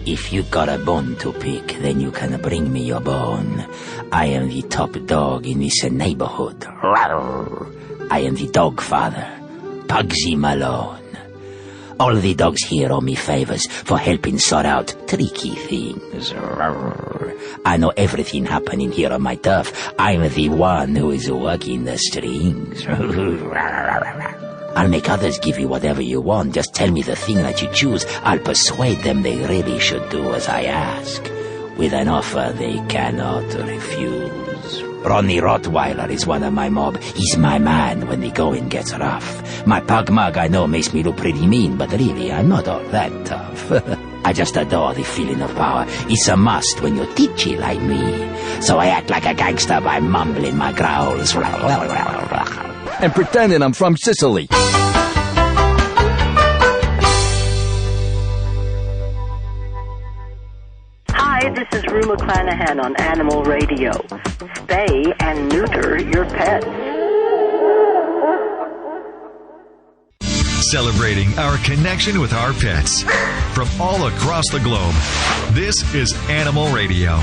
If you got a bone to pick, then you can bring me your bone. I am the top dog in this neighborhood. Rawr. I am the dog father, Pugsy Malone. All the dogs here owe me favors for helping sort out tricky things. Rawr. I know everything happening here on my turf. I'm the one who is working the strings. I'll make others give you whatever you want. Just tell me the thing that you choose. I'll persuade them they really should do as I ask, with an offer they cannot refuse. Ronnie Rottweiler is one of my mob. He's my man when the going gets rough. My pug mug, I know, makes me look pretty mean, but really, I'm not all that tough. I just adore the feeling of power. It's a must when you're teachy like me. So I act like a gangster by mumbling my growls. And pretending I'm from Sicily. Hi, this is Rue McClanahan on Animal Radio. Spay and neuter your pets. Celebrating our connection with our pets from all across the globe. This is Animal Radio.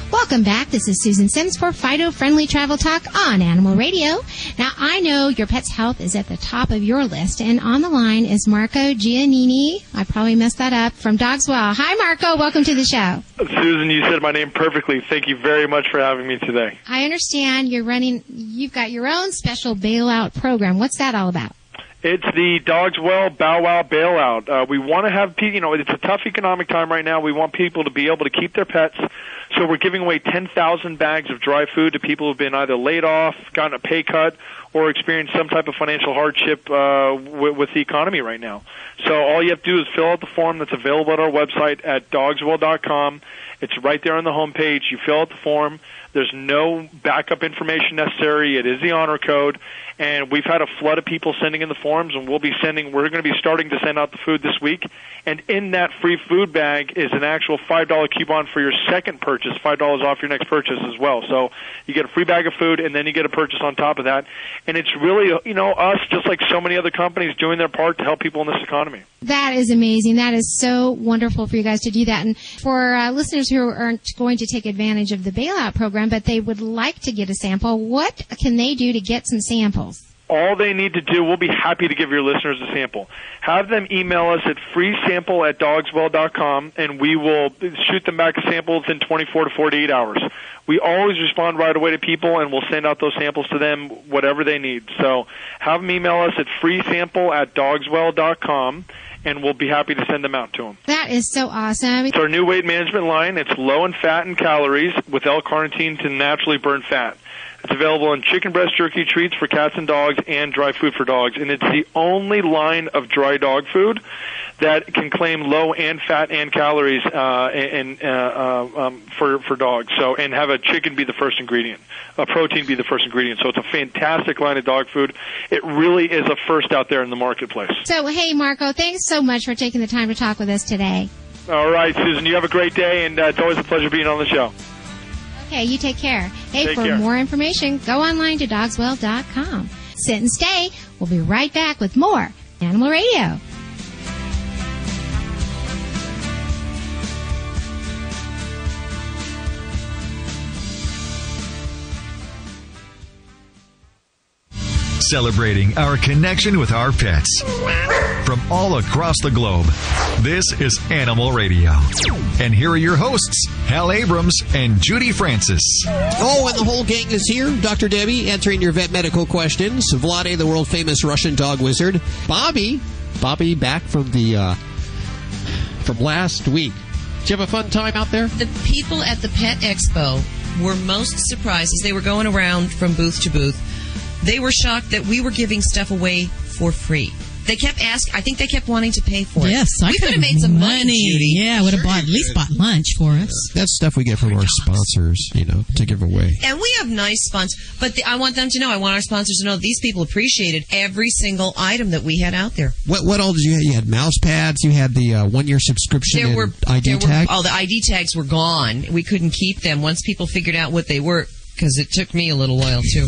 Welcome back. This is Susan Sims for Fido Friendly Travel Talk on Animal Radio. Now, I know your pet's health is at the top of your list, and on the line is Marco Giannini. I probably messed that up, from Dogswell. Hi, Marco. Welcome to the show. Susan, you said my name perfectly. Thank you very much for having me today. I understand you've got your own special bailout program. What's that all about? It's the Dogs Well Bow Wow Bailout. We want to have people, it's a tough economic time right now. We want people to be able to keep their pets. So we're giving away 10,000 bags of dry food to people who've been either laid off, gotten a pay cut, or experienced some type of financial hardship with the economy right now. So all you have to do is fill out the form that's available at our website at dogswell.com. It's right there on the homepage. You fill out the form. There's no backup information necessary. It is the honor code. And we've had a flood of people sending in the forms, and we're going to be starting to send out the food this week. And in that free food bag is an actual $5 coupon for your second purchase, $5 off your next purchase as well. So you get a free bag of food, and then you get a purchase on top of that. And it's really, us, just like so many other companies, doing their part to help people in this economy. That is amazing. That is so wonderful for you guys to do that. And for listeners who aren't going to take advantage of the bailout program, but they would like to get a sample, what can they do to get some samples? All they need to do, we'll be happy to give your listeners a sample. Have them email us at freesample@dogswell.com, and we will shoot them back a sample within 24 to 48 hours. We always respond right away to people, and we'll send out those samples to them, whatever they need. So have them email us at freesample@dogswell.com, and we'll be happy to send them out to them. That is so awesome. It's our new weight management line. It's low in fat and calories with L-carnitine to naturally burn fat. It's available in chicken breast jerky treats for cats and dogs and dry food for dogs. And it's the only line of dry dog food that can claim low and fat and calories for dogs. So, and have a chicken be the first ingredient, a protein be the first ingredient. So it's a fantastic line of dog food. It really is a first out there in the marketplace. So, hey, Marco, thanks so much for taking the time to talk with us today. All right, Susan, you have a great day, and it's always a pleasure being on the show. Okay, you take care. Hey, take for care. More information, go online to dogswell.com. Sit and stay. We'll be right back with more Animal Radio. Celebrating our connection with our pets. From all across the globe, this is Animal Radio. And here are your hosts, Hal Abrams and Judy Francis. Oh, and the whole gang is here. Dr. Debbie answering your vet medical questions. Vlade, the world-famous Russian dog wizard. Bobby back from from last week. Did you have a fun time out there? The people at the Pet Expo were most surprised as they were going around from booth to booth. They were shocked that we were giving stuff away for free. They kept asking. I think they kept wanting to pay for it. Yes, I could have made some money, Judy. Yeah, I would have at least bought lunch for us. That's stuff we get from our sponsors, to give away. And we have nice sponsors, but I want them to know. I want our sponsors to know these people appreciated every single item that we had out there. What all did you have? You had mouse pads. You had the 1-year subscription and ID tag. The ID tags were gone. We couldn't keep them once people figured out what they were. Because it took me a little while, too.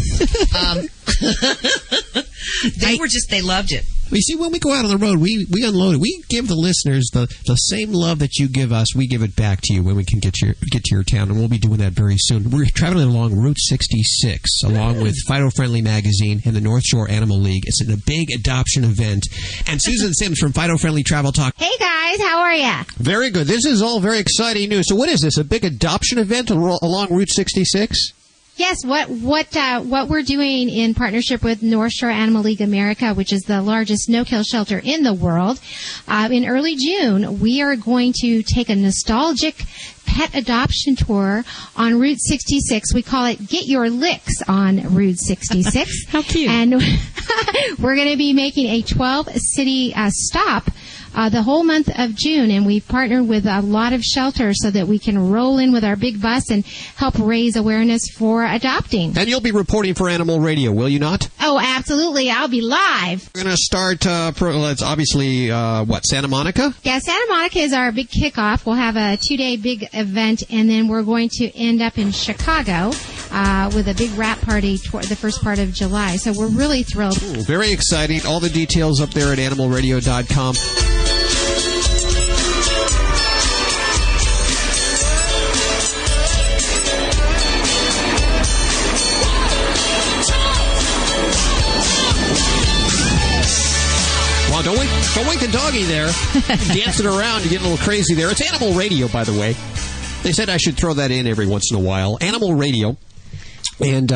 They loved it. You see, when we go out on the road, we unload it. We give the listeners the same love that you give us. We give it back to you when we can get to your town, and we'll be doing that very soon. We're traveling along Route 66, along with Fido Friendly Magazine and the North Shore Animal League. It's a big adoption event. And Susan Sims from Fido Friendly Travel Talk. Hey, guys, how are ya? Very good. This is all very exciting news. So what is this, a big adoption event along Route 66? Yes, what we're doing in partnership with North Shore Animal League America, which is the largest no-kill shelter in the world, in early June, we are going to take a nostalgic pet adoption tour on Route 66. We call it Get Your Licks on Route 66. How cute. And we're going to be making a 12-city stop the whole month of June, and we've partnered with a lot of shelters so that we can roll in with our big bus and help raise awareness for adopting. And you'll be reporting for Animal Radio, will you not? Oh, absolutely. I'll be live. We're going to start, it's obviously, Santa Monica? Yeah, Santa Monica is our big kickoff. We'll have a 2-day big event, and then we're going to end up in Chicago with a big wrap party the first part of July. So we're really thrilled. Ooh, very exciting. All the details up there at animalradio.com. Don't wake the doggy there. Dancing around, you get a little crazy there. It's Animal Radio, by the way. They said I should throw that in every once in a while. Animal Radio. And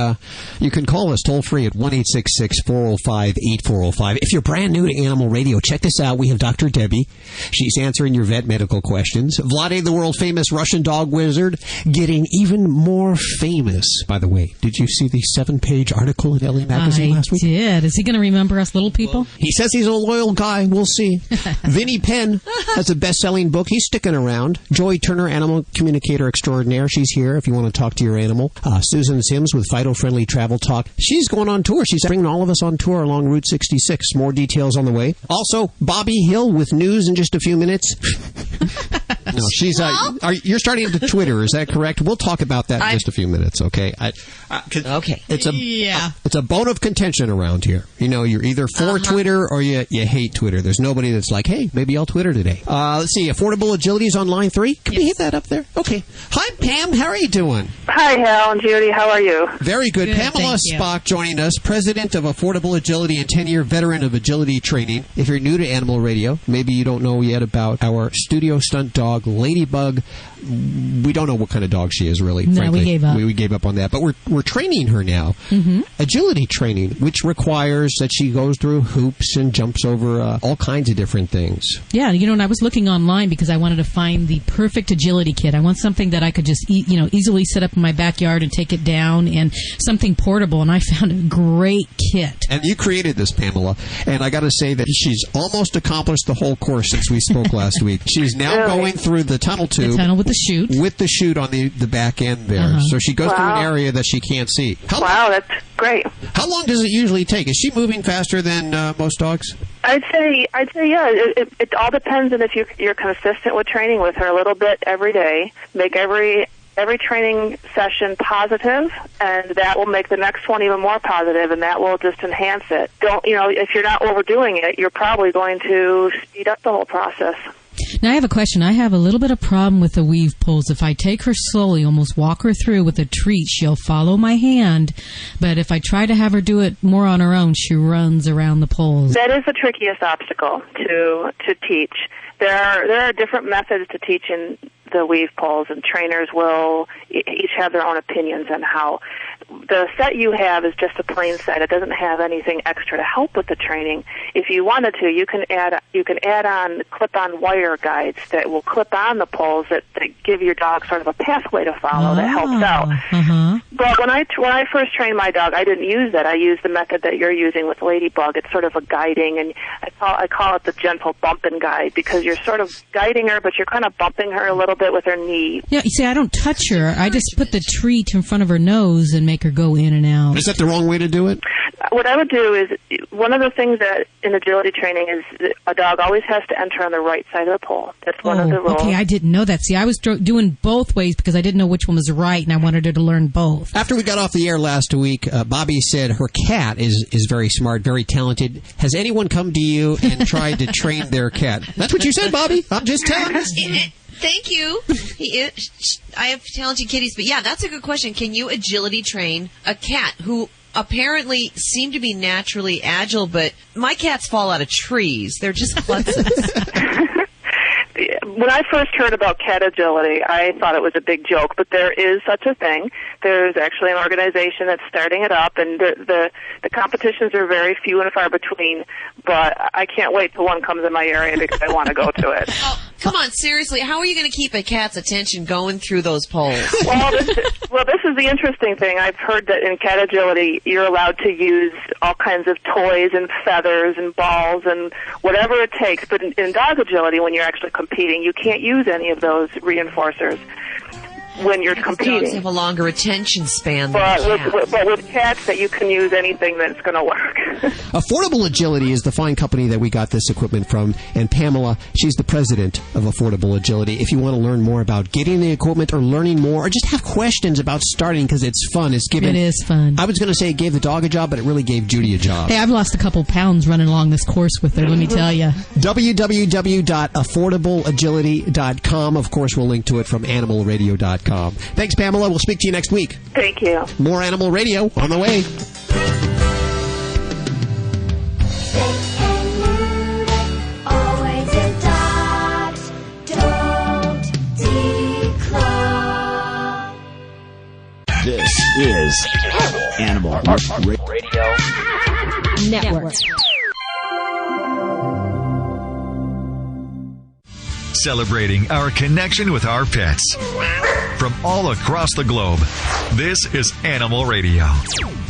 you can call us toll-free at 1-866-405-8405. If you're brand new to Animal Radio, check this out. We have Dr. Debbie. She's answering your vet medical questions. Vlade, the world-famous Russian dog wizard, getting even more famous. By the way, did you see the 7-page article in LA Magazine last week? I did. Is he going to remember us little people? He says he's a loyal guy. We'll see. Vinnie Penn has a best-selling book. He's sticking around. Joy Turner, animal communicator extraordinaire. She's here if you want to talk to your animal. Susan Sims with Fido Friendly Travel Talk. She's going on tour. She's bringing all of us on tour along Route 66. More details on the way. Also, Bobby Hill with news in just a few minutes. No, she's. You're starting to Twitter, is that correct? We'll talk about that in just a few minutes, okay? Okay. It's a bone of contention around here. You know, you're either for Twitter or you hate Twitter. There's nobody that's like, hey, maybe I'll Twitter today. Let's see. Affordable Agility is on line 3. Can we hit that up there? Okay. Hi, Pam. How are you doing? Hi, Hal and Judy. How are you? Very good. Pamela Spock joining us, president of Affordable Agility and 10-year veteran of agility training. If you're new to Animal Radio, maybe you don't know yet about our studio stunt dog, Ladybug. We don't know what kind of dog she is, really. No, frankly. we gave up. We gave up on that. But we're training her now. Agility training, which requires that she goes through hoops and jumps over all kinds of different things. Yeah, and I was looking online because I wanted to find the perfect agility kit. I want something that I could just easily set up in my backyard and take it down, and something portable, and I found a great kit. And you created this, Pamela, and I got to say that she's almost accomplished the whole course since we spoke last week. She's now going through the tunnel tube. The tunnel with the chute. With the chute on the back end there. So she goes through an area that she can't see. That's great. How long does it usually take? Is she moving faster than most dogs? I'd say, yeah. It all depends on if you're consistent with training with her a little bit every day. Make every training session positive, and that will make the next one even more positive, and that will just enhance it. If you're not overdoing it, you're probably going to speed up the whole process. Now, I have a question. I have a little bit of problem with the weave poles. If I take her slowly, almost walk her through with a treat, she'll follow my hand. But if I try to have her do it more on her own, she runs around the poles. That is the trickiest obstacle to teach. There are different methods to teaching the weave poles, and trainers will each have their own opinions on how. The set you have is just a plain set. It doesn't have anything extra to help with the training. If you wanted to, you can add on clip-on wire guides that will clip on the poles that give your dog sort of a pathway to follow that helps out. But when I first trained my dog, I didn't use that. I used the method that you're using with Ladybug. It's sort of a guiding, and I call it the gentle bumping guide, because you're sort of guiding her, but you're kind of bumping her a little bit with her knee. Yeah, you see, I don't touch her. I just put the treat in front of her nose and make her go in and out. Is that the wrong way to do it? What I would do is, one of the things that in agility training is a dog always has to enter on the right side of the pole. That's one of the rules. Okay, I didn't know that. See, I was doing both ways because I didn't know which one was right, and I wanted her to learn both. After we got off the air last week, Bobby said her cat is very smart, very talented. Has anyone come to you and tried to train their cat? That's what you said, Bobby. I'm just telling you. Thank you. I have talented kitties, but yeah, that's a good question. Can you agility train a cat who apparently seem to be naturally agile, but my cats fall out of trees. They're just klutzes. When I first heard about cat agility, I thought it was a big joke, but there is such a thing. There's actually an organization that's starting it up, and the competitions are very few and far between, but I can't wait till one comes in my area because I want to go to it. Oh, come on, seriously, how are you going to keep a cat's attention going through those poles? Well, this is the interesting thing. I've heard that in cat agility, you're allowed to use all kinds of toys and feathers and balls and whatever it takes, but in dog agility, when you're actually competing, you can't use any of those reinforcers when you're competing. Dogs have a longer attention span than cats. But with cats, that you can use anything that's going to work. Affordable Agility is the fine company that we got this equipment from, and Pamela, she's the president of Affordable Agility. If you want to learn more about getting the equipment or learning more or just have questions about starting because it's fun, it is fun. I was going to say it gave the dog a job, but it really gave Judy a job. Hey, I've lost a couple pounds running along this course with her, let me tell you. www.affordableagility.com. Of course, we'll link to it from animalradio.com. Thanks, Pamela. We'll speak to you next week. Thank you. More Animal Radio on the way. Always adopt, don't declaw. This is Animal Radio Network. Celebrating our connection with our pets. From all across the globe, this is Animal Radio.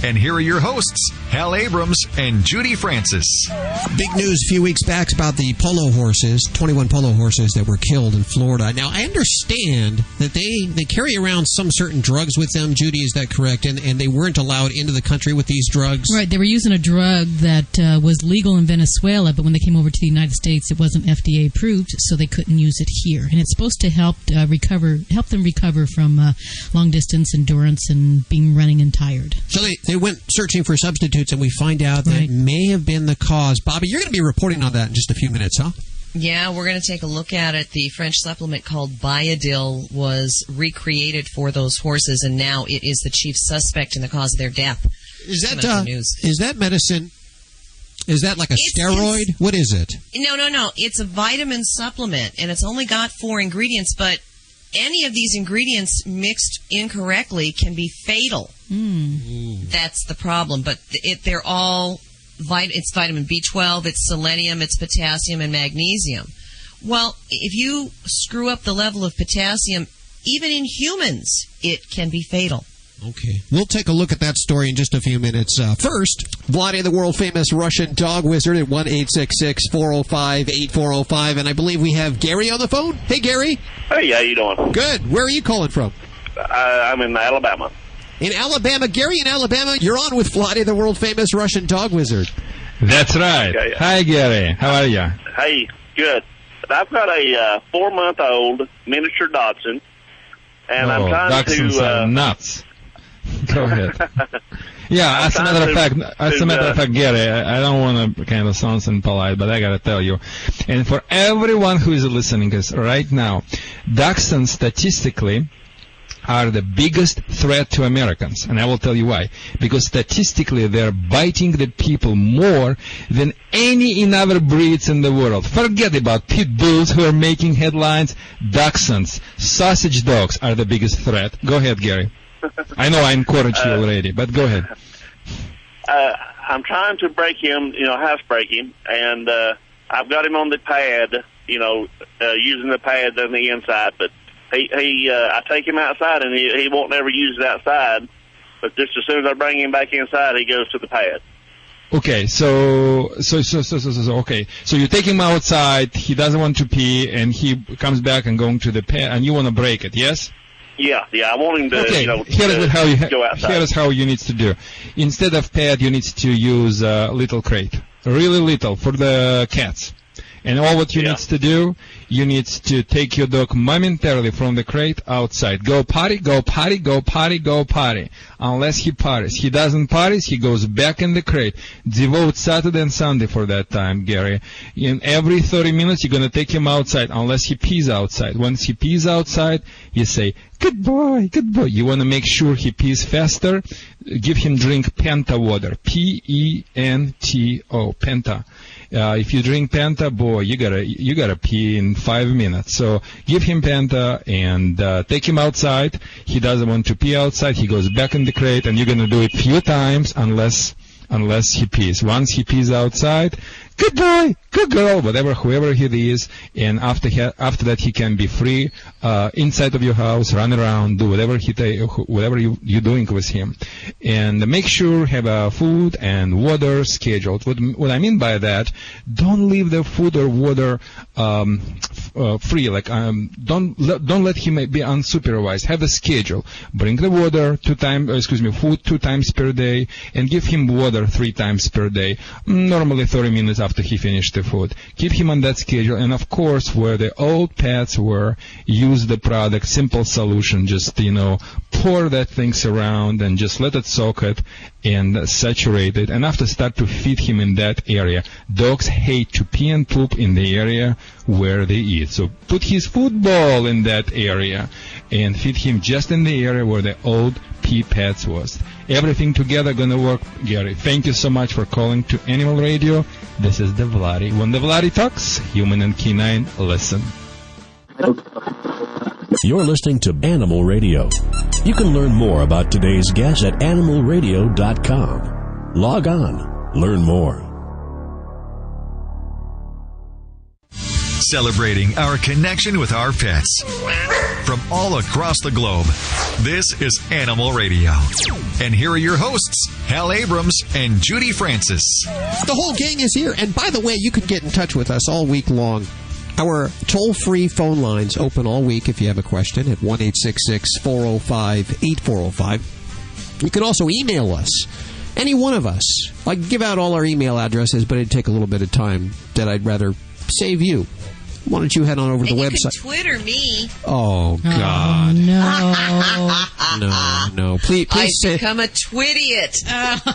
And here are your hosts, Hal Abrams and Judy Francis. Big news a few weeks back about the polo horses, 21 polo horses that were killed in Florida. Now, I understand that they carry around some certain drugs with them. Judy, is that correct? And they weren't allowed into the country with these drugs? Right. They were using a drug that was legal in Venezuela, but when they came over to the United States, it wasn't FDA approved, so they couldn't use it here. And it's supposed to help them recover from long-distance endurance and being running and tired. So they went searching for substitutes, and we find out that it may have been the cause. Bobby, you're going to be reporting on that in just a few minutes, huh? Yeah, we're going to take a look at it. The French supplement called Biodil was recreated for those horses, and now it is the chief suspect in the cause of their death. Is that medicine? Is that like a steroid? What is it? No. It's a vitamin supplement, and it's only got 4 ingredients, but any of these ingredients mixed incorrectly can be fatal. That's the problem. But they're all, it's vitamin B12, it's selenium, it's potassium, and magnesium. Well, if you screw up the level of potassium, even in humans, it can be fatal. Okay. We'll take a look at that story in just a few minutes. First, Vladi, the world-famous Russian dog wizard at 1-866-405-8405. And I believe we have Gary on the phone. Hey, Gary. Hey, how you doing? Good. Where are you calling from? I'm in Alabama. In Alabama. Gary, in Alabama, you're on with Vladi, the world-famous Russian dog wizard. That's right. Okay. Hi, Gary. How are you? Hey, good. I've got a 4-month-old miniature Dachshund, and I'm trying Dachshunds to... are nuts. Go ahead. Yeah, as a matter of fact, Gary, I don't want to kind of sound impolite, but I got to tell you, and for everyone who is listening to us right now, Dachshunds statistically are the biggest threat to Americans, and I will tell you why. Because statistically, they're biting the people more than any in other breeds in the world. Forget about pit bulls who are making headlines. Dachshunds, sausage dogs are the biggest threat. Go ahead, Gary. I know I encouraged you already, but go ahead. I'm trying to break him, house break him, and I've got him on the pad, using the pads on the inside, but I take him outside, and he won't never use it outside, but just as soon as I bring him back inside, he goes to the pad. Okay, so you take him outside, he doesn't want to pee, and he comes back and going to the pad, and you want to break it, yes? Yeah, I want him to, go outside. Here's how you need to do. Instead of pad, you need to use a little crate. Really little, for the cats. And all what you need to do, you need to take your dog momentarily from the crate outside. Go potty, go potty, go potty, go potty. Unless he potties. He doesn't potties, he goes back in the crate. Devote Saturday and Sunday for that time, Gary. In every 30 minutes, you're going to take him outside unless he pees outside. Once he pees outside, you say, good boy, good boy. You want to make sure he pees faster. Give him drink Penta water. P-E-N-T-O. Penta. If you drink Penta, boy, you gotta pee in 5 minutes. So give him Penta and take him outside. He doesn't want to pee outside. He goes back in the crate, and you're gonna do it few times unless he pees. Once he pees outside, good boy, good girl, whoever he is, and after that he can be free inside of your house, run around, do whatever you're doing with him, and make sure have food and water scheduled. What I mean by that, don't leave the food or water free. Like don't let him be unsupervised. Have a schedule. Bring the water food 2 times per day, and give him water 3 times per day. Normally 30 minutes after he finished the food. Keep him on that schedule, and of course, where the old pets were, use the product, simple solution. Just pour that things around and just let it soak it and saturate it. And after start to feed him in that area. Dogs hate to pee and poop in the area where they eat. So put his food bowl in that area and feed him just in the area where the old pee pads was. Everything together gonna work, Gary. Thank you so much for calling to Animal Radio. This is the Vladi. When the Vladi talks, human and canine listen. You're listening to Animal Radio. You can learn more about today's guest at animalradio.com. Log on. Learn more. Celebrating our connection with our pets. From all across the globe, this is Animal Radio. And here are your hosts, Hal Abrams and Judy Francis. The whole gang is here. And by the way, you can get in touch with us all week long. Our toll-free phone lines open all week if you have a question at 1-866-405-8405. You can also email us, any one of us. I give out all our email addresses, but it'd take a little bit of time that I'd rather save you. Why don't you head on over to the website? You can Twitter me. Oh, God. No. No. Please say... I've become a Twittiot.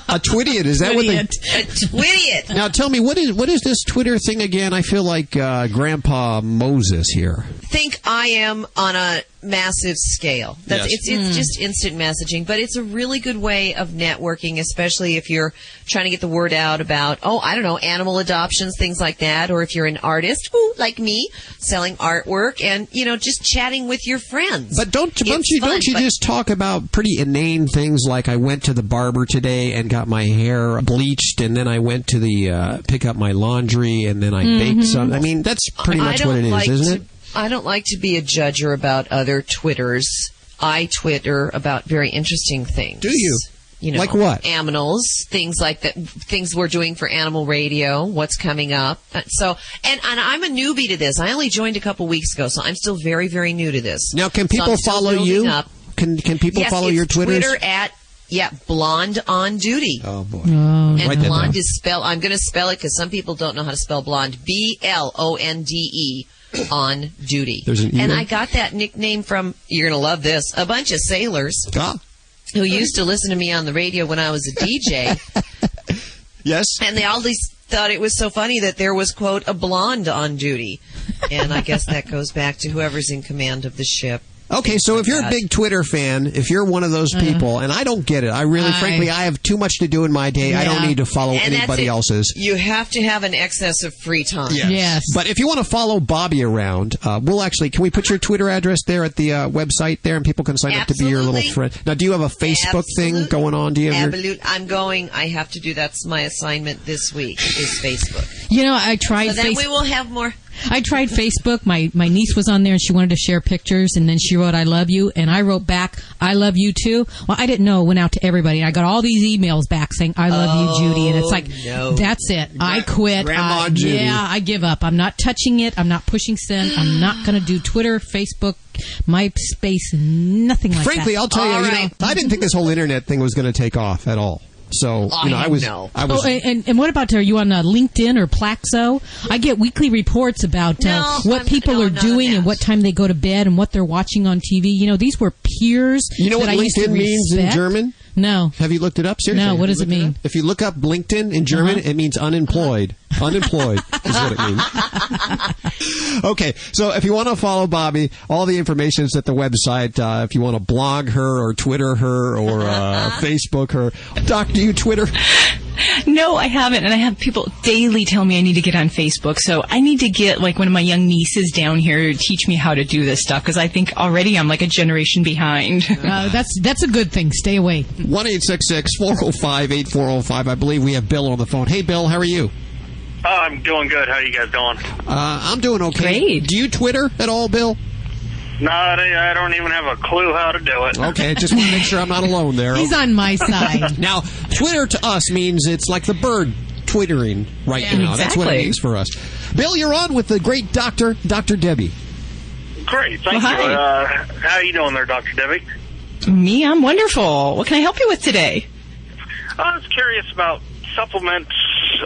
A Twittiot? Is that what they... A Twittiot. Now, tell me, what is this Twitter thing again? I feel like Grandpa Moses here. Think I am on a massive scale. It's just instant messaging, but it's a really good way of networking, especially if you're trying to get the word out about, animal adoptions, things like that, or if you're an artist, like me, selling artwork and, just chatting with your friends. But don't you just talk about pretty inane things like I went to the barber today and got my hair bleached, and then I went to the pick up my laundry, and then I baked some. I mean, that's pretty much what it is, isn't it? I don't like to be a judger about other Twitters. I Twitter about very interesting things. Do you? Like what? Aminals, things like that, things we're doing for Animal Radio, what's coming up. So, and I'm a newbie to this. I only joined a couple weeks ago, so I'm still very, very new to this. Now, can people follow you? Can people follow your Twitters? Twitter at Blonde on Duty. Oh boy! And blonde is spelled. I'm going to spell it because some people don't know how to spell blonde. BLONDE. On duty. And I got that nickname from, you're going to love this, a bunch of sailors who used to listen to me on the radio when I was a DJ. Yes. And they always thought it was so funny that there was, quote, a blonde on duty. And I guess that goes back to whoever's in command of the ship. Okay, so if you're a big Twitter fan, if you're one of those people, and I don't get it, frankly, I have too much to do in my day. I don't need to follow anybody else's. You have to have an excess of free time. Yes. But if you want to follow Bobby around, can we put your Twitter address there at the website there, and people can sign up to be your little friend? Now, do you have a Facebook thing going on? Do you have I have to do, that's my assignment this week, is Facebook. I tried So then we will have more... I tried Facebook. My niece was on there, and she wanted to share pictures, and then she wrote, "I love you," and I wrote back, "I love you too." Well, I didn't know it went out to everybody. I got all these emails back saying, "I love you, Judy," and it's like, that's it. I quit. Grandma Judy. Yeah, I give up. I'm not touching it. I'm not pushing send. I'm not going to do Twitter, Facebook, MySpace, nothing like that. Frankly, I'll tell you, I didn't think this whole internet thing was going to take off at all. So, I was. And what about, are you on LinkedIn or Plaxo? I get weekly reports about what people are doing and what time they go to bed and what they're watching on TV. These were peers. You know what LinkedIn means in German? No. Have you looked it up? Seriously? No, what does it mean? If you look up LinkedIn in German, it means unemployed. Unemployed is what it means. Okay, so if you want to follow Bobby, all the information is at the website. If you want to blog her or Twitter her or Facebook her. Doc, do you Twitter? No, I haven't, and I have people daily tell me I need to get on Facebook, so I need to get one of my young nieces down here to teach me how to do this stuff, because I think already I'm like a generation behind. That's a good thing. Stay away. 1-866-405-8405. I believe we have Bill on the phone. Hey, Bill, how are you? I'm doing good. How are you guys doing? I'm doing okay. Great. Do you Twitter at all, Bill? No, I don't even have a clue how to do it. Okay, just want to make sure I'm not alone there. He's on my side. Now, Twitter to us means it's like the bird twittering now. Exactly. That's what it means for us. Bill, you're on with the great Dr. Debbie. Great, thank you. How are you doing there, Dr. Debbie? Me, I'm wonderful. What can I help you with today? I was curious about supplements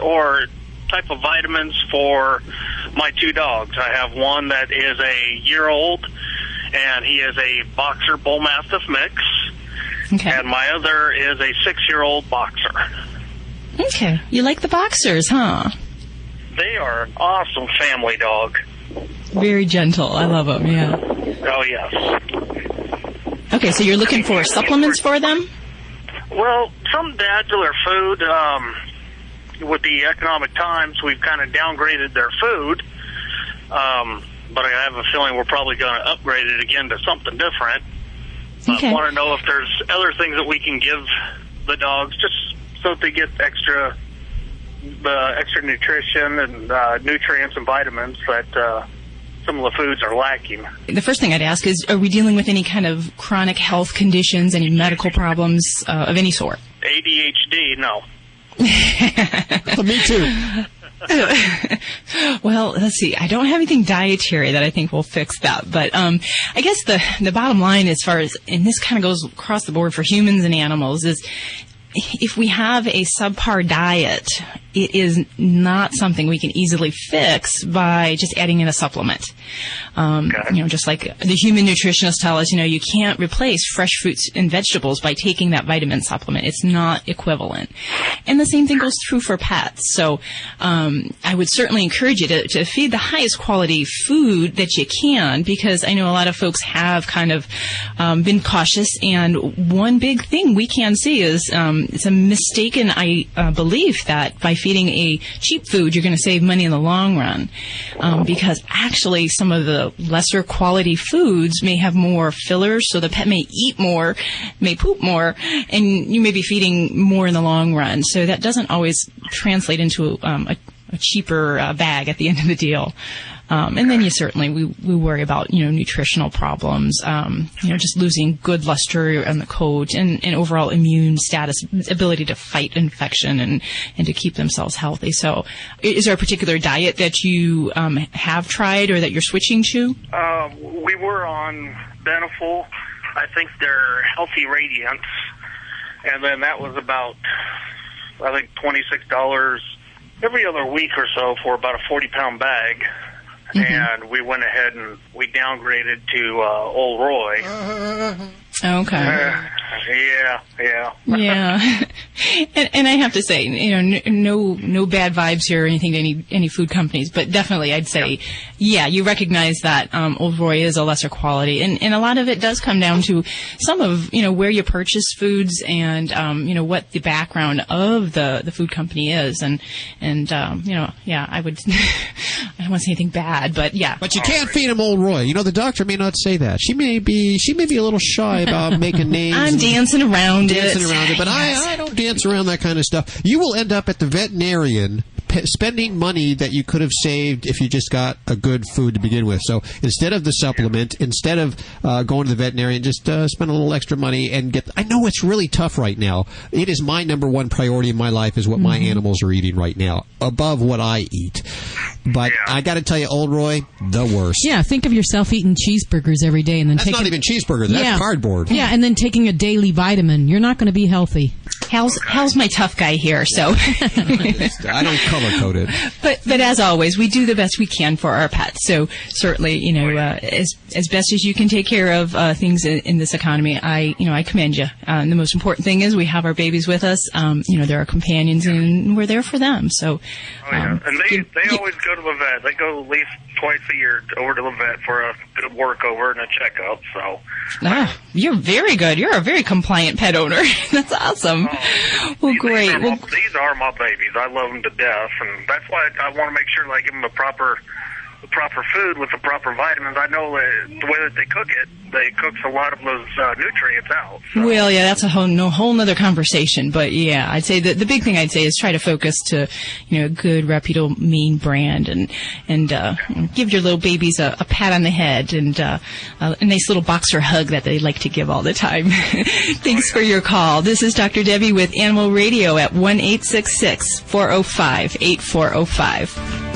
or type of vitamins for my two dogs. I have one that is a year-old, and he is a boxer bull mastiff mix. Okay. And my other is a 6-year-old boxer. Okay. You like the boxers, huh? They are an awesome family dog. Very gentle. I love them, yeah. Oh, yes. Okay, so you're looking for supplements for them? Well, some to add to their food. With the economic times, we've kind of downgraded their food. But I have a feeling we're probably going to upgrade it again to something different. I want to know if there's other things that we can give the dogs just so that they get extra nutrition and nutrients and vitamins that some of the foods are lacking. The first thing I'd ask is, are we dealing with any kind of chronic health conditions, any medical problems of any sort? ADHD, no. Me too. Well, let's see. I don't have anything dietary that I think will fix that. But I guess the bottom line as far as, and this kind of goes across the board for humans and animals, is if we have a subpar diet, it is not something we can easily fix by just adding in a supplement. Just like the human nutritionists tell us, you can't replace fresh fruits and vegetables by taking that vitamin supplement. It's not equivalent. And the same thing goes true for pets. So I would certainly encourage you to feed the highest quality food that you can, because I know a lot of folks have kind of been cautious. And one big thing we can see is it's a mistaken belief that by feeding a cheap food, you're going to save money in the long run, because actually some of the lesser quality foods may have more fillers, so the pet may eat more, may poop more, and you may be feeding more in the long run. So that doesn't always translate into a cheaper bag at the end of the deal. And then we worry about, nutritional problems, just losing good luster on the coat and overall immune status, ability to fight infection and to keep themselves healthy. So is there a particular diet that you have tried or that you're switching to? We were on Beneful. I think they're Healthy Radiance. And then that was about, I think, $26 every other week or so for about a 40-pound bag. And we went ahead and we downgraded to Old Roy. Okay. Yeah. And I have to say, no bad vibes here or anything to any food companies, but definitely I'd say, you recognize that Old Roy is a lesser quality, and a lot of it does come down to some of where you purchase foods and what the background of the food company is, and I would I don't want to say anything bad, but yeah. But you can't feed him Old Roy. The doctor may not say that. She may be a little shy about making names. I'm dancing around it. But I don't dance around that kind of stuff. You will end up at the veterinarian spending money that you could have saved if you just got a good food to begin with. So instead of the supplement, instead of going to the veterinarian, just spend a little extra money and get. I know it's really tough right now. It is my number one priority in my life is what my animals are eating right now, above what I eat. But I got to tell you, Old Roy, the worst. Yeah, think of yourself eating cheeseburgers every day and then that's not even cheeseburger. That's cardboard. Yeah, and then taking a daily vitamin. You're not going to be healthy. Hal's my tough guy here, so I don't color code it. But as always, we do the best we can for our pets. So certainly, as best as you can take care of things in this economy, I commend you. The most important thing is we have our babies with us. They're our companions, and we're there for them. So, and they always go to the vet. They go at least twice a year over to the vet for a good workover and a checkup. So, you're very good. You're a very compliant pet owner. That's awesome. Well, great. These are my babies. I love them to death, and that's why I want to make sure that I give them the proper food with the proper vitamins. I know that the way that they cook it, they cooks a lot of those nutrients out. So. Well, yeah, that's a whole nother conversation. But yeah, I'd say the big thing I'd say is try to focus to a good reputable main brand and give your little babies a pat on the head and a nice little boxer hug that they like to give all the time. Thanks for your call. This is Dr. Debbie with Animal Radio at 1-866-405-8405.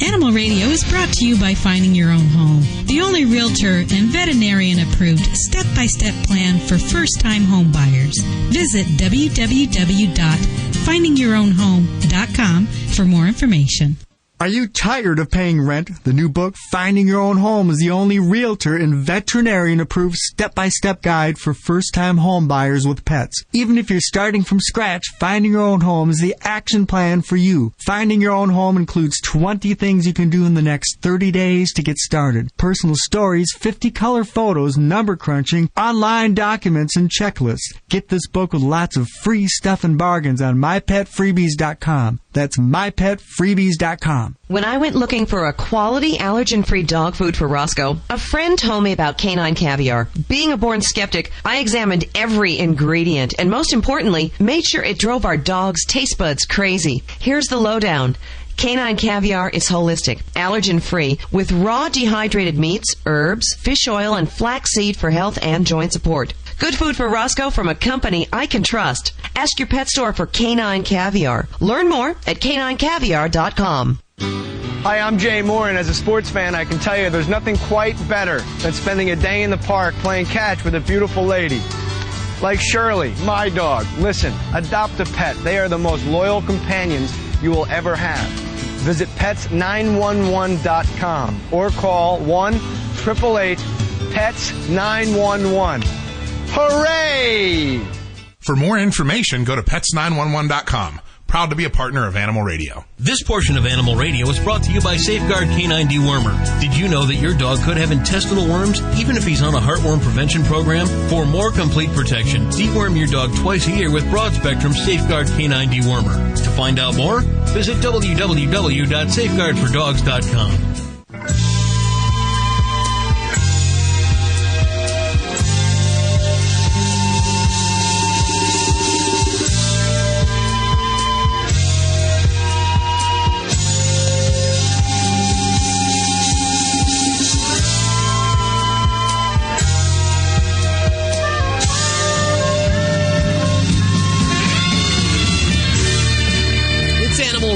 Animal Radio is brought to you by Finding Your Own Home, the only realtor and veterinarian-approved step-by-step plan for first-time home buyers. Visit www.findingyourownhome.com for more information. Are you tired of paying rent? The new book, Finding Your Own Home, is the only realtor and veterinarian-approved step-by-step guide for first-time home buyers with pets. Even if you're starting from scratch, Finding Your Own Home is the action plan for you. Finding Your Own Home includes 20 things you can do in the next 30 days to get started. Personal stories, 50 color photos, number crunching, online documents, and checklists. Get this book with lots of free stuff and bargains on mypetfreebies.com. That's mypetfreebies.com. When I went looking for a quality allergen-free dog food for Roscoe, a friend told me about Canine Caviar. Being a born skeptic, I examined every ingredient and most importantly, made sure it drove our dog's taste buds crazy. Here's the lowdown. Canine Caviar is holistic, allergen-free, with raw dehydrated meats, herbs, fish oil, and flaxseed for health and joint support. Good food for Roscoe from a company I can trust. Ask your pet store for Canine Caviar. Learn more at caninecaviar.com. Hi, I'm Jay Moore, and as a sports fan, I can tell you there's nothing quite better than spending a day in the park playing catch with a beautiful lady. Like Shirley, my dog. Listen, adopt a pet. They are the most loyal companions you will ever have. Visit pets911.com or call 1-888-PETS911. Hooray! For more information, go to pets911.com. Proud to be a partner of Animal Radio. This portion of Animal Radio is brought to you by Safeguard Canine Dewormer. Did you know that your dog could have intestinal worms, even if he's on a heartworm prevention program? For more complete protection, deworm your dog twice a year with broad-spectrum Safeguard Canine Dewormer. To find out more, visit www.safeguardfordogs.com.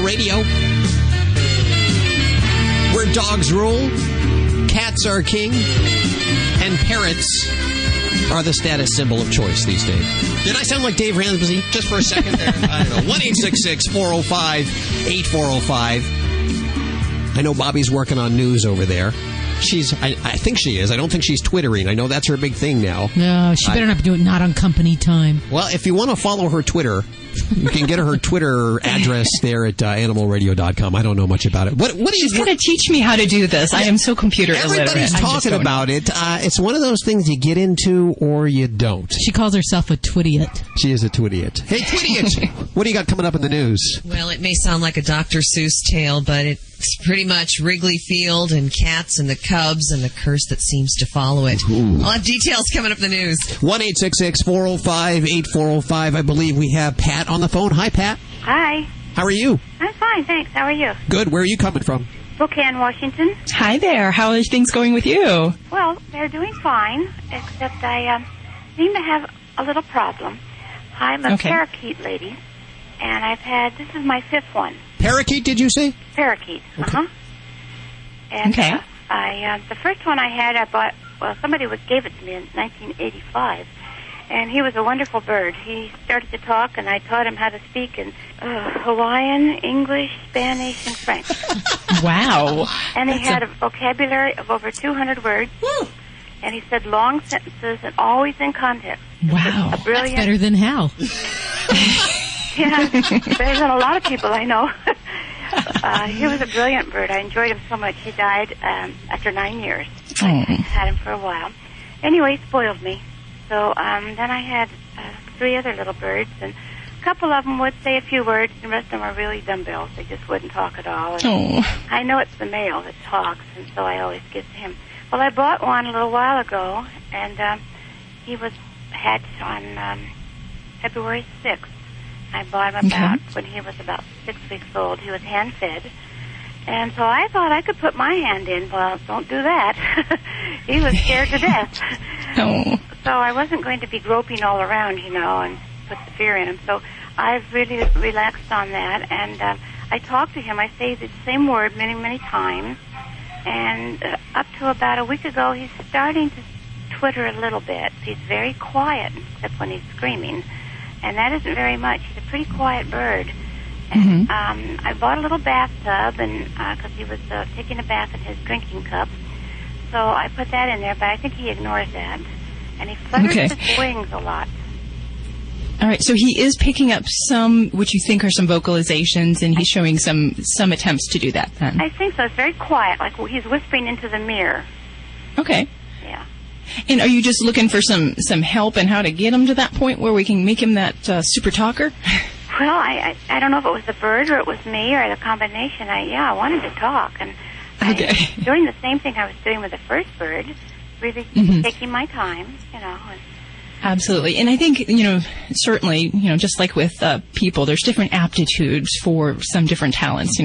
Radio, where dogs rule, cats are king, and parrots are the status symbol of choice these days. Did I sound like Dave Ramsey just for a second there? I don't know. 1-866-405-8405. I know Bobby's working on news over there. I think she is. I don't think she's Twittering. I know that's her big thing now. No, she better not do it not on company time. Well, if you want to follow her Twitter, you can get her Twitter address there at animalradio.com. I don't know much about it. She's going to teach me how to do this. I am so computer illiterate. Everybody's talking about it. It's one of those things you get into or you don't. She calls herself a Twittiot. She is a Twittiot. Hey, Twittiot! What do you got coming up in the news? Well, it may sound like a Dr. Seuss tale, but it's pretty much Wrigley Field and cats and the Cubs and the curse that seems to follow it. Ooh. I'll have details coming up in the news. 1-866-405-8405. I believe we have Pat on the phone. Hi, Pat. Hi. How are you? I'm fine, thanks. How are you? Good. Where are you coming from? Spokane, Washington. Hi there. How are things going with you? Well, they're doing fine, except I seem to have a little problem. I'm a parakeet lady, and this is my fifth one. Parakeet, did you say? Parakeet, okay. And the first one I had, I bought, somebody gave it to me in 1985, and he was a wonderful bird. He started to talk, and I taught him how to speak in Hawaiian, English, Spanish, and French. Wow. And he had a vocabulary of over 200 words. Woo. And he said long sentences and always in context. Wow. A brilliant... That's better than Hal. Yeah, better than a lot of people I know. He was a brilliant bird. I enjoyed him so much. He died after 9 years. I had him for a while. Anyway, he spoiled me. So then I had 3 other little birds, and a couple of them would say a few words, and the rest of them are really dumbbells. They just wouldn't talk at all. And I know it's the male that talks, and so I always give to him. Well, I bought one a little while ago, and he was hatched on February 6th. I bought him when he was about 6 weeks old. He was hand-fed. And so I thought I could put my hand in. Well, don't do that. He was scared to death. So I wasn't going to be groping all around, and put the fear in him. So I've really relaxed on that. And I talked to him. I say the same word many, many times. And up to about a week ago, he's starting to twitter a little bit. He's very quiet, except when he's screaming. And that isn't very much. He's a pretty quiet bird. And I bought a little bathtub, and because he was taking a bath in his drinking cup. So I put that in there, but I think he ignores that. And he flutters his wings a lot. All right, so he is picking up some, what you think are some vocalizations, and he's showing some attempts to do that then. I think so. It's very quiet, like he's whispering into the mirror. Okay. Yeah. And are you just looking for some help in how to get him to that point where we can make him that super talker? Well, I don't know if it was the bird or it was me or the combination. I wanted to talk, and I was doing the same thing I was doing with the first bird, really taking my time, And, absolutely. And I think, certainly, just like with people, there's different aptitudes for some different talents.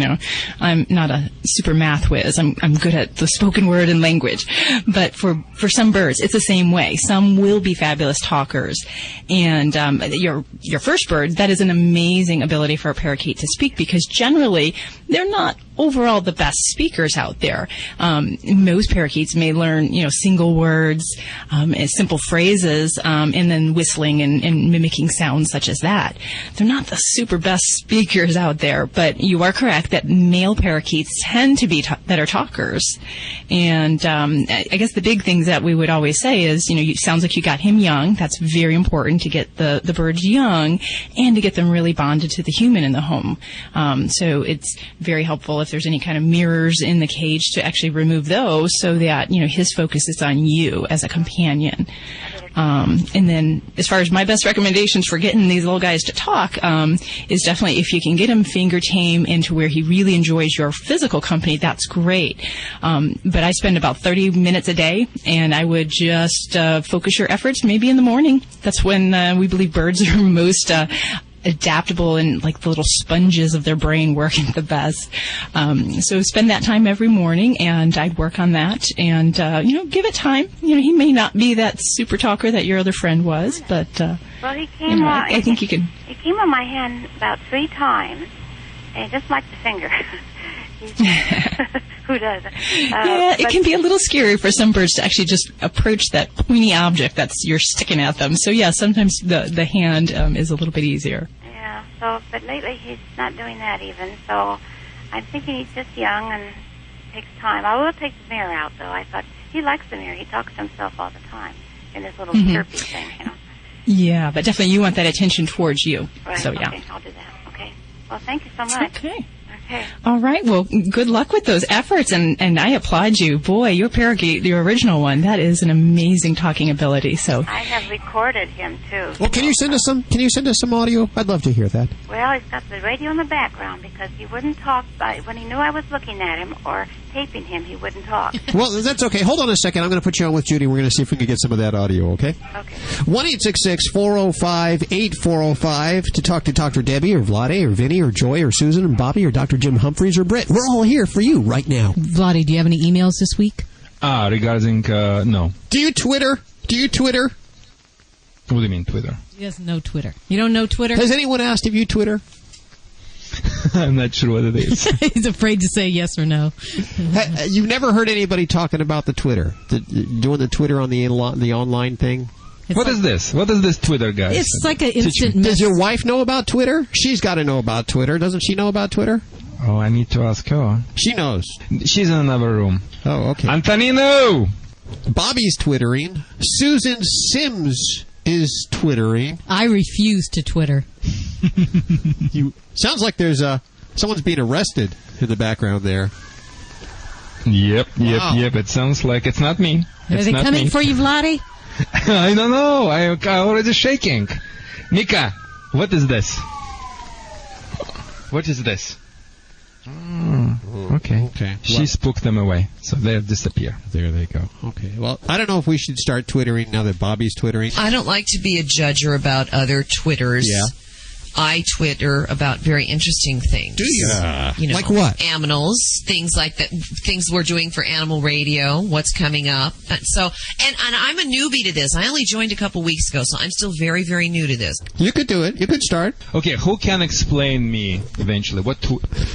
I'm not a super math whiz. I'm good at the spoken word and language. But for some birds, it's the same way. Some will be fabulous talkers. And your first bird, that is an amazing ability for a parakeet to speak, because generally they're not overall the best speakers out there. Most parakeets may learn, single words, simple phrases, and then whistling and mimicking sounds such as that. They're not the super best speakers out there, but you are correct that male parakeets tend to be better talkers. And I guess the big things that we would always say is, it sounds like you got him young. That's very important to get the birds young and to get them really bonded to the human in the home. So it's very helpful if there's any kind of mirrors in the cage to actually remove those so that, his focus is on you as a companion. And then as far as my best recommendations for getting these little guys to talk, is definitely if you can get him finger tame into where he really enjoys your physical company, that's great. But I spend about 30 minutes a day, and I would just focus your efforts maybe in the morning. That's when we believe birds are most adaptable and like the little sponges of their brain working the best. So spend that time every morning, and I'd work on that and, give it time. He may not be that super talker that your other friend was, but, well, he came I think you can. He came on my hand about 3 times, and just like the finger. Who doesn't? It can be a little scary for some birds to actually just approach that pointy object you're sticking at them. So yeah, sometimes the hand is a little bit easier. Yeah. So, but lately he's not doing that even. So I'm thinking he's just young and takes time. I will take the mirror out though. I thought he likes the mirror. He talks to himself all the time in this little chirpy thing, Yeah, but definitely you want that attention towards you. Right. So yeah. Okay, I'll do that. Okay. Well, thank you so much. Okay. Okay. All right. Well, good luck with those efforts, and I applaud you. Boy, your parakeet, the original one, that is an amazing talking ability. So I have recorded him too. Well, can you send us some? Can you send us some audio? I'd love to hear that. Well, he's got the radio in the background because he wouldn't talk when he knew I was looking at him or taping him. He wouldn't talk. Well, that's okay. Hold on a second. I'm going to put you on with Judy. We're going to see if we can get some of that audio. Okay. Okay. 1-866-405-8405 to talk to Dr. Debbie or Vlade or Vinny or Joy or Susan or Bobby or Dr. Jim Humphreys or Britt. We're all here for you right now. Vlade, do you have any emails this week? Regarding, no. Do you Twitter? What do you mean, Twitter? He doesn't know Twitter. You don't know Twitter? Has anyone asked if you Twitter? I'm not sure what it is. He's afraid to say yes or no. You've never heard anybody talking about the Twitter? Doing the Twitter on the online thing? What is this? What is this Twitter, guys? It's like an instant message. Does your wife know about Twitter? She's got to know about Twitter. Doesn't she know about Twitter? Oh, I need to ask her. She knows. She's in another room. Oh, okay. Antonino! Bobby's Twittering. Susan Sims is Twittering. I refuse to Twitter. Sounds like there's someone's being arrested in the background there. Yep. It sounds like it's not me. Are they coming for you, Vlade? I don't know. I'm already shaking. Mika, what is this? What is this? Okay. She spooked them away, so they disappear. There they go. Okay. Well, I don't know if we should start Twittering now that Bobby's Twittering. I don't like to be a judger about other Twitters. Yeah. I Twitter about very interesting things. Do you? Like what? Animals, things like that, things we're doing for Animal Radio, what's coming up. And I'm a newbie to this. I only joined a couple weeks ago, so I'm still very, very new to this. You could do it. You could start. Okay, who can explain me eventually? What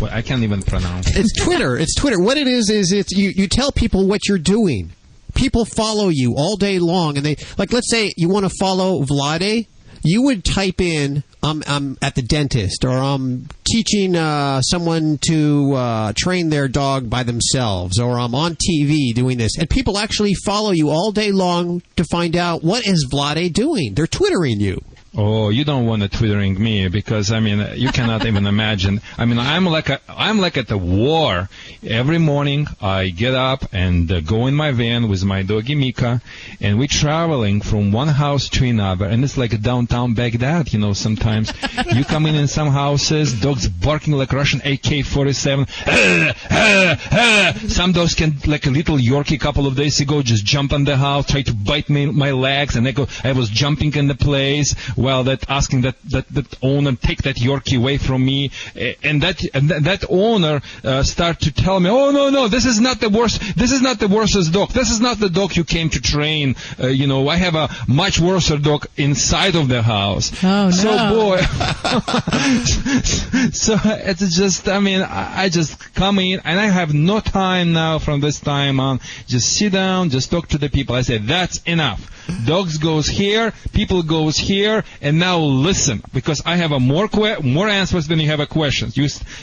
I can't even pronounce. It's Twitter. It's Twitter. What it is it's you tell people what you're doing. People follow you all day long, and let's say you want to follow Vlade. You would type in, I'm at the dentist, or I'm teaching someone to train their dog by themselves, or I'm on TV doing this. And people actually follow you all day long to find out, what is Vlade doing? They're Twittering you. Oh, you don't want it twittering me because you cannot even imagine. I'm like at the war. Every morning I get up and go in my van with my doggy Mika, and we're traveling from one house to another, and it's like downtown Baghdad. Sometimes you come in some houses, dogs barking like Russian AK-47. Some dogs can, like a little Yorkie a couple of days ago, just jump on the house, try to bite my legs, and I was jumping in the place. Well, asking that owner take that Yorkie away from me, and that owner start to tell me, oh no, this is not the worst. This is not the worstest dog. This is not the dog you came to train. I have a much worse dog inside of the house. Oh no! So boy, so it's just I just come in and I have no time now from this time on. Just sit down, just talk to the people. I say that's enough. Dogs goes here, people goes here, and now listen, because I have more answers than you have questions.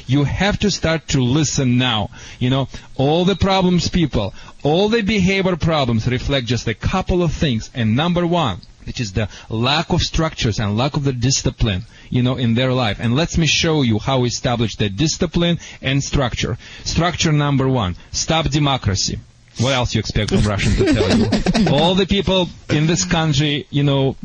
You have to start to listen now. All the problems, people, all the behavior problems reflect just a couple of things. And number one, which is the lack of structures and lack of the discipline, in their life. And let me show you how we establish the discipline and structure. Structure number one, stop democracy. What else you expect from Russians to tell you? All the people in this country,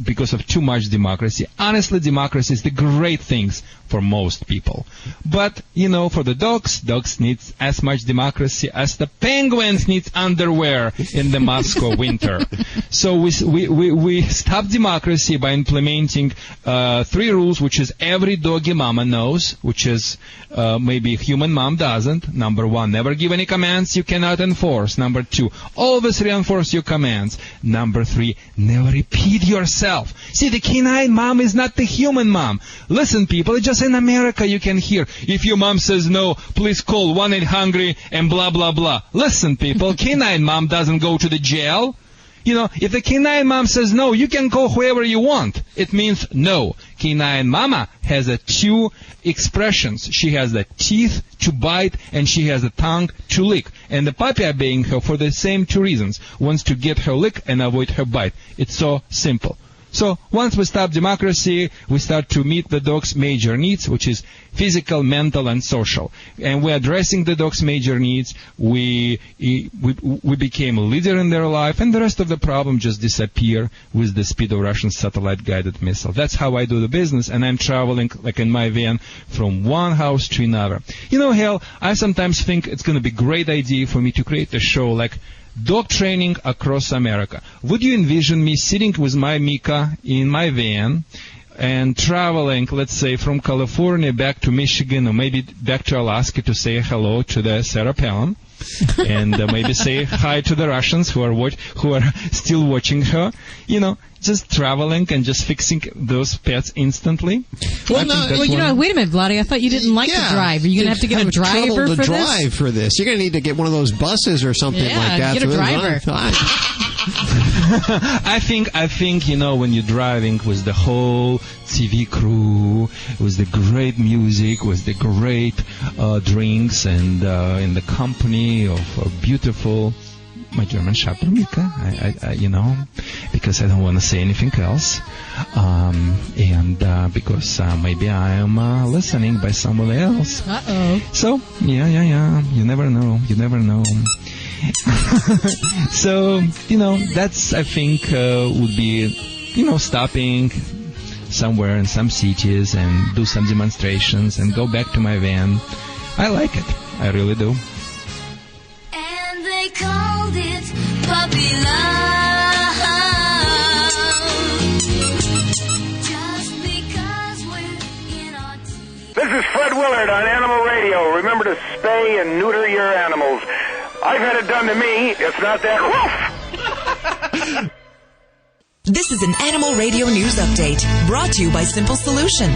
because of too much democracy. Honestly, democracy is the great things for most people. But, for the dogs need as much democracy as the penguins need underwear in the Moscow winter. So we stop democracy by implementing 3 rules, which is every doggy mama knows, which is maybe human mom doesn't. Number 1, never give any commands you cannot enforce. Number 2, always reinforce your commands. Number 3, never repeat yourself. See, the canine mom is not the human mom. Listen, people, just in America you can hear, if your mom says no, please call 1-800 and blah, blah, blah. Listen, people, canine mom doesn't go to the jail. If the canine mom says no, you can call whoever you want. It means no. Canine mama has 2 expressions. She has the teeth to bite and she has a tongue to lick. And the puppy obeying her for the same 2 reasons. Wants to get her lick and avoid her bite. It's so simple. So once we stop democracy, we start to meet the dog's major needs, which is physical, mental, and social. And we're addressing the dog's major needs. We became a leader in their life, and the rest of the problem just disappear with the speed of Russian satellite-guided missile. That's how I do the business, and I'm traveling, like in my van, from one house to another. Hal, I sometimes think it's going to be a great idea for me to create a show like dog training across America. Would you envision me sitting with my Mika in my van and traveling, let's say, from California back to Michigan or maybe back to Alaska to say hello to the Sarah Palin and maybe say hi to the Russians who are still watching her? Just traveling and just fixing those pets instantly. Well, wait a minute, Vladdy. I thought you didn't like to drive. Are you going to have to get a driver for drive for this? You're going to need to get one of those buses or something like that. Get a driver. I think when you're driving with the whole TV crew, with the great music, with the great drinks, and in the company of beautiful my German Shepherd Mika, because I don't want to say anything else, and because maybe I am listening by someone else. So yeah, you never know. So that's, I think, would be stopping somewhere in some cities and do some demonstrations and go back to my van. I like it. I really do. They called it puppy love. Just because we're in our teeth. This is Fred Willard on Animal Radio. Remember to spay and neuter your animals. I've had it done to me. It's not that rough. This is an Animal Radio News Update brought to you by Simple Solution.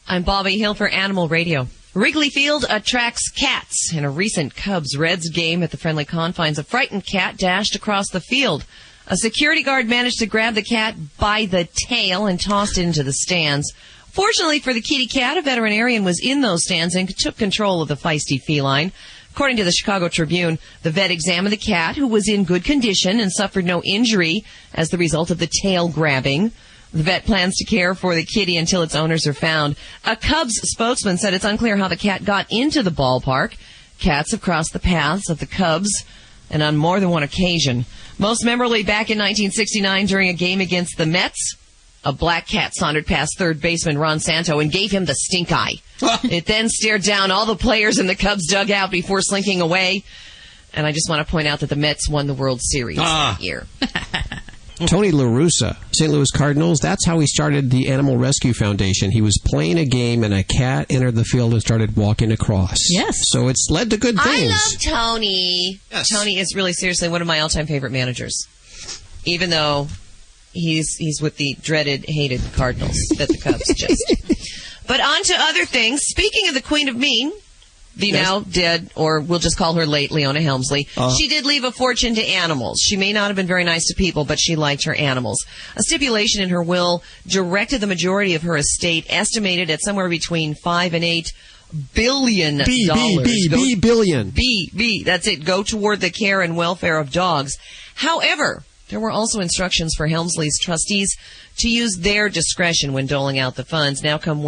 I'm Bobby Hill for Animal Radio. Wrigley Field attracts cats. In a recent Cubs-Reds game at the friendly confines, a frightened cat dashed across the field. A security guard managed to grab the cat by the tail and tossed it into the stands. Fortunately for the kitty cat, a veterinarian was in those stands and took control of the feisty feline. According to the Chicago Tribune, the vet examined the cat, who was in good condition and suffered no injury as the result of the tail grabbing. The vet plans to care for the kitty until its owners are found. A Cubs spokesman said it's unclear how the cat got into the ballpark. Cats have crossed the paths of the Cubs, and on more than one occasion. Most memorably, back in 1969 during a game against the Mets, a black cat sauntered past third baseman Ron Santo and gave him the stink eye. It then stared down all the players in the Cubs dugout before slinking away. And I just want to point out that the Mets won the World Series that year. Tony La Russa, St. Louis Cardinals, that's how he started the Animal Rescue Foundation. He was playing a game and a cat entered the field and started walking across. Yes. So it's led to good things. I love Tony. Yes. Tony is really seriously one of my all-time favorite managers. Even though he's with the dreaded, hated Cardinals that the Cubs just. But on to other things. Speaking of the Queen of Mean, the now dead, or we'll just call her late, Leona Helmsley. She did leave a fortune to animals. She may not have been very nice to people, but she liked her animals. A stipulation in her will directed the majority of her estate, estimated at somewhere between $5 and $8 billion. billion. That's it. Go toward the care and welfare of dogs. However, there were also instructions for Helmsley's trustees to use their discretion when doling out the funds. Now comes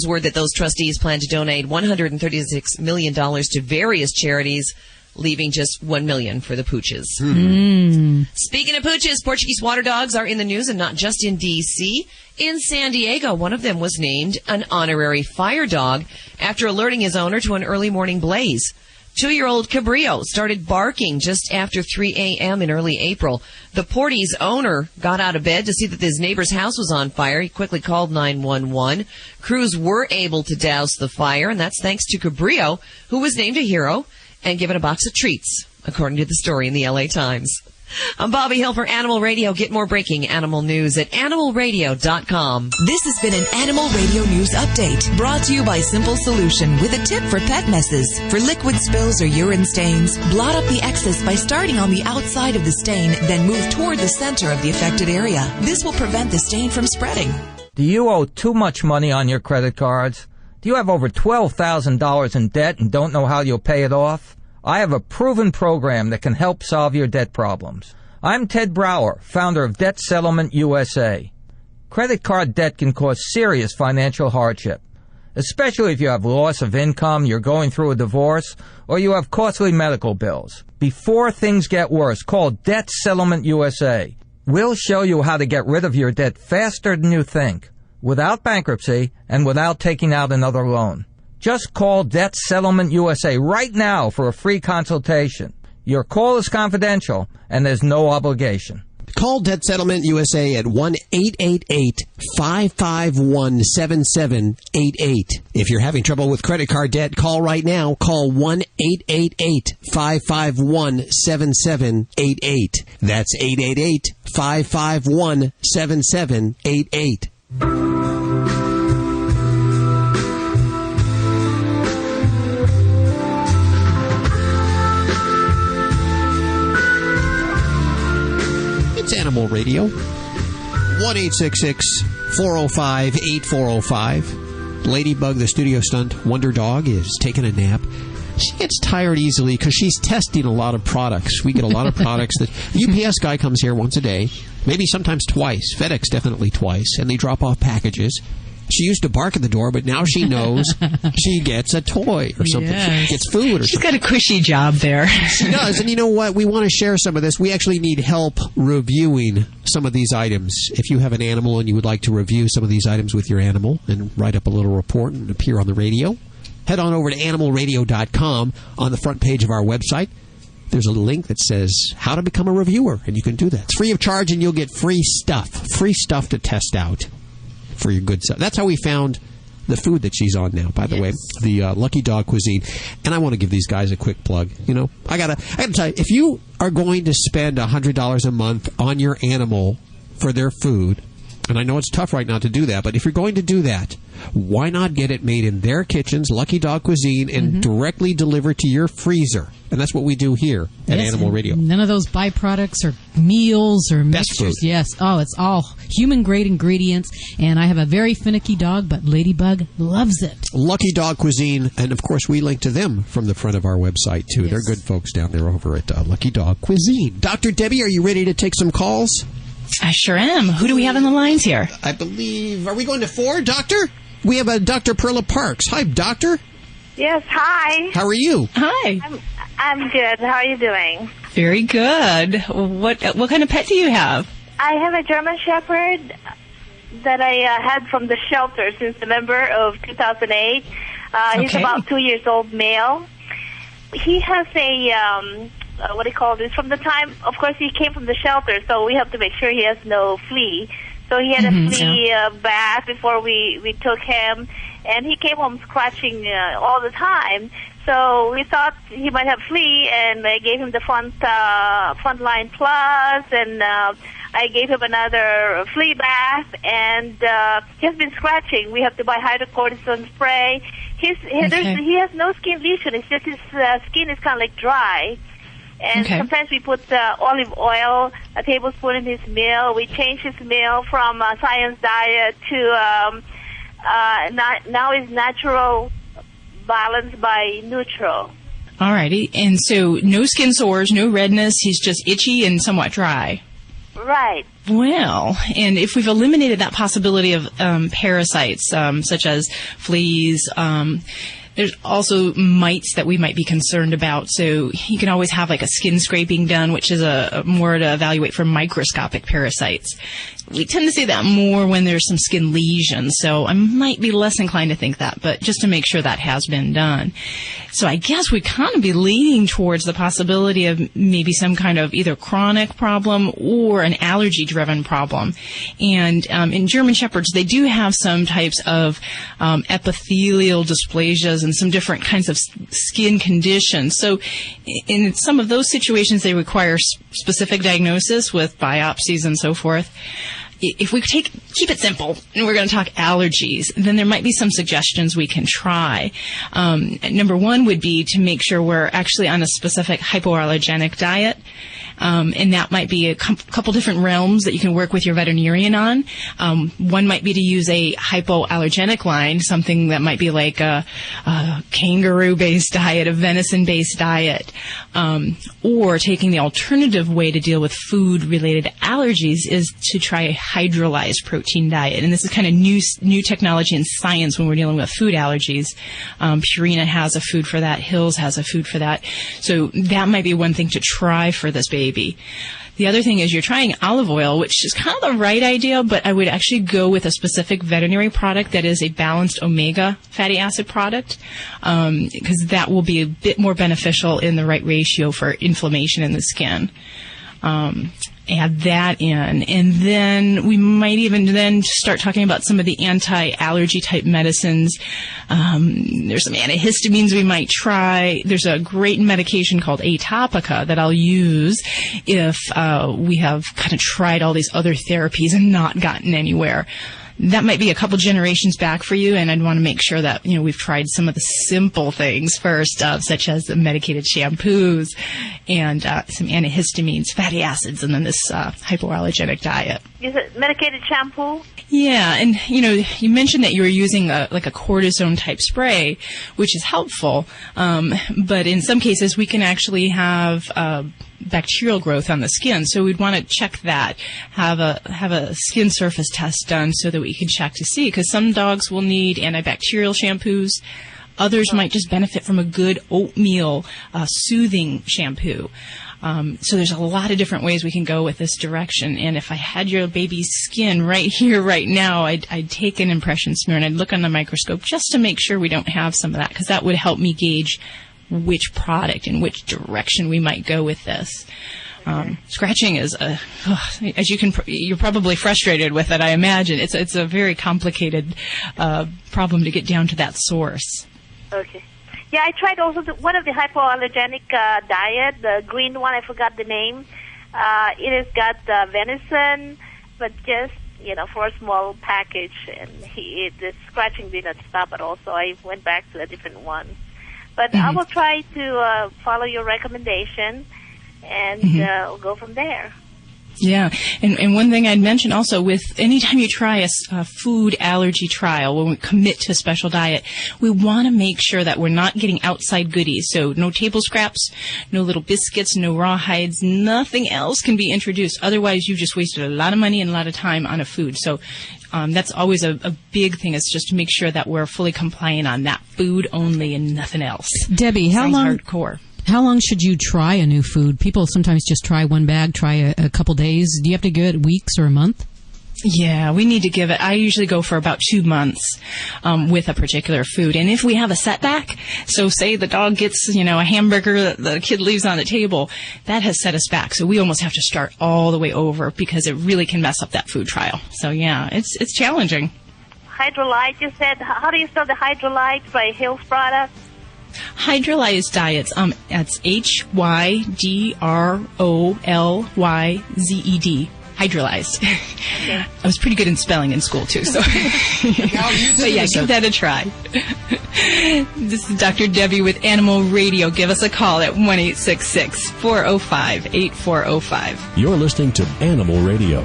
word that those trustees plan to donate $136 million to various charities, leaving just $1 million for the pooches. Speaking of pooches, Portuguese water dogs are in the news, and not just in D.C. In San Diego, one of them was named an honorary fire dog after alerting his owner to an early morning blaze. 2-year-old Cabrillo started barking just after 3 a.m. in early April. The Porty's owner got out of bed to see that his neighbor's house was on fire. He quickly called 911. Crews were able to douse the fire, and that's thanks to Cabrillo, who was named a hero and given a box of treats, according to the story in the L.A. Times. I'm Bobby Hill for Animal Radio. Get more breaking animal news at animalradio.com. This has been an Animal Radio News Update, brought to you by Simple Solution with a tip for pet messes. For liquid spills or urine stains, blot up the excess by starting on the outside of the stain, then move toward the center of the affected area. This will prevent the stain from spreading. Do you owe too much money on your credit cards? Do you have over $12,000 in debt and don't know how you'll pay it off? I have a proven program that can help solve your debt problems. I'm Ted Brower, founder of Debt Settlement USA. Credit card debt can cause serious financial hardship, especially if you have loss of income, you're going through a divorce, or you have costly medical bills. Before things get worse, call Debt Settlement USA. We'll show you how to get rid of your debt faster than you think, without bankruptcy and without taking out another loan. Just call Debt Settlement USA right now for a free consultation. Your call is confidential, and there's no obligation. Call Debt Settlement USA at 1-888-551-7788. If you're having trouble with credit card debt, call right now. Call 1-888-551-7788. That's 888-551-7788. Animal Radio. 1-866-405-8405. Ladybug, the studio stunt wonder dog, is taking a nap. She gets tired easily because she's testing a lot of products. We get a lot of products. The UPS guy comes here once a day, maybe sometimes twice. FedEx definitely twice, and they drop off packages. She used to bark at the door, but now she knows she gets a toy or something. Yes. She gets food or She's something. got a cushy job there. She does. And you know what? We want to share some of this. We actually need help reviewing some of these items. If you have an animal and you would like to review some of these items with your animal and write up a little report and appear on the radio, head on over to animalradio.com. On the front page of our website, there's a link that says how to become a reviewer, and you can do that. It's free of charge, and you'll get free stuff to test out for your good stuff. That's how we found the food that she's on now, by the way, the Lucky Dog Cuisine. And I want to give these guys a quick plug. You know, I gotta tell you, if you are going to spend $100 a month on your animal for their food, and I know it's tough right now to do that, but if you're going to do that, why not get it made in their kitchens, Lucky Dog Cuisine, and directly delivered to your freezer? And that's what we do here at Animal Radio. None of those byproducts or meals or mixtures. food. Yes. Oh, it's all human-grade ingredients. And I have a very finicky dog, but Ladybug loves it. Lucky Dog Cuisine, and of course we link to them from the front of our website too. They're good folks down there over at Lucky Dog Cuisine. Dr. Debbie, are you ready to take some calls? I sure am. Who do we have on the lines here? I believe, are we going to 4, Doctor? We have Dr. Perla Parks. Hi, Doctor. Yes, hi. How are you? Hi. I'm good. How are you doing? Very good. What kind of pet do you have? I have a German Shepherd that I had from the shelter since November of 2008. He's about 2 years old, male. He has a, what do you call this? From the time, of course, he came from the shelter, so we have to make sure he has no flea. So he had a flea bath before we took him, and he came home scratching all the time. So we thought he might have flea, and I gave him the Frontline Plus, and I gave him another flea bath, and he has been scratching. We have to buy hydrocortisone spray. He has no skin lesion. It's just his skin is kind of like dry. And sometimes we put olive oil, a tablespoon in his meal. We change his meal from Science Diet to now is natural, balanced by neutral. All righty. And so no skin sores, no redness. He's just itchy and somewhat dry. Right. Well, and if we've eliminated that possibility of parasites, such as fleas, there's also mites that we might be concerned about. So you can always have like a skin scraping done, which is a more to evaluate for microscopic parasites. We tend to see that more when there's some skin lesions, so I might be less inclined to think that, but just to make sure that has been done. So I guess we'd kind of be leaning towards the possibility of maybe some kind of either chronic problem or an allergy-driven problem. And in German Shepherds, they do have some types of epithelial dysplasias and some different kinds of skin conditions. So in some of those situations, they require specific diagnosis with biopsies and so forth. If we keep it simple, and we're going to talk allergies, then there might be some suggestions we can try. Number one would be to make sure we're actually on a specific hypoallergenic diet. And that might be a couple different realms that you can work with your veterinarian on. One might be to use a hypoallergenic line, something that might be like a kangaroo-based diet, a venison-based diet. Or taking the alternative way to deal with food-related allergies is to try a hydrolyzed protein diet. And this is kind of new technology and science when we're dealing with food allergies. Purina has a food for that. Hills has a food for that. So that might be one thing to try for this baby. The other thing is you're trying olive oil, which is kind of the right idea, but I would actually go with a specific veterinary product that is a balanced omega fatty acid product, because that will be a bit more beneficial in the right ratio for inflammation in the skin. Add that in, and then we might even then start talking about some of the anti-allergy type medicines. There's some antihistamines we might try. There's a great medication called Atopica that I'll use if we have kind of tried all these other therapies and not gotten anywhere. That might be a couple generations back for you, and I'd want to make sure that, we've tried some of the simple things first, such as the medicated shampoos and some antihistamines, fatty acids, and then this hypoallergenic diet. Is it medicated shampoo? Yeah, and, you mentioned that you were using a cortisone-type spray, which is helpful, but in some cases we can actually have bacterial growth on the skin, so we'd want to check that, have a skin surface test done so that we can check to see, because some dogs will need antibacterial shampoos. Others might just benefit from a good oatmeal soothing shampoo. So there's a lot of different ways we can go with this direction. And if I had your baby's skin right here, right now, I'd take an impression smear and I'd look on the microscope just to make sure we don't have some of that, because that would help me gauge which product and which direction we might go with this. Scratching is you're probably frustrated with it, I imagine. It's a very complicated problem to get down to that source. Okay. Yeah, I tried also one of the hypoallergenic diet, the green one, I forgot the name. It has got venison, but just, for a small package, and the scratching did not stop at all, so I went back to a different one. But I will try to follow your recommendation and go from there. Yeah, and one thing I'd mention also, with anytime you try a food allergy trial, when we commit to a special diet, we want to make sure that we're not getting outside goodies. So no table scraps, no little biscuits, no rawhides, nothing else can be introduced. Otherwise, you've just wasted a lot of money and a lot of time on a food. So that's always a big thing, is just to make sure that we're fully compliant on that food only and nothing else. Debbie, how long should you try a new food? People sometimes just try one bag, try a couple days. Do you have to give it weeks or a month? Yeah, we need to give it. I usually go for about 2 months with a particular food. And if we have a setback, so say the dog gets, a hamburger that the kid leaves on the table, that has set us back. So we almost have to start all the way over, because it really can mess up that food trial. So yeah, it's challenging. Hydrolyte, you said. How do you spell the Hydrolyte by Hill's Products? Hydrolyzed diets. That's HYDROLYZED. Hydrolyzed. Okay. I was pretty good in spelling in school too, so but yeah, give that a try. This is Dr. Debbie with Animal Radio. Give us a call at 1-866-405-8405. You're listening to Animal Radio.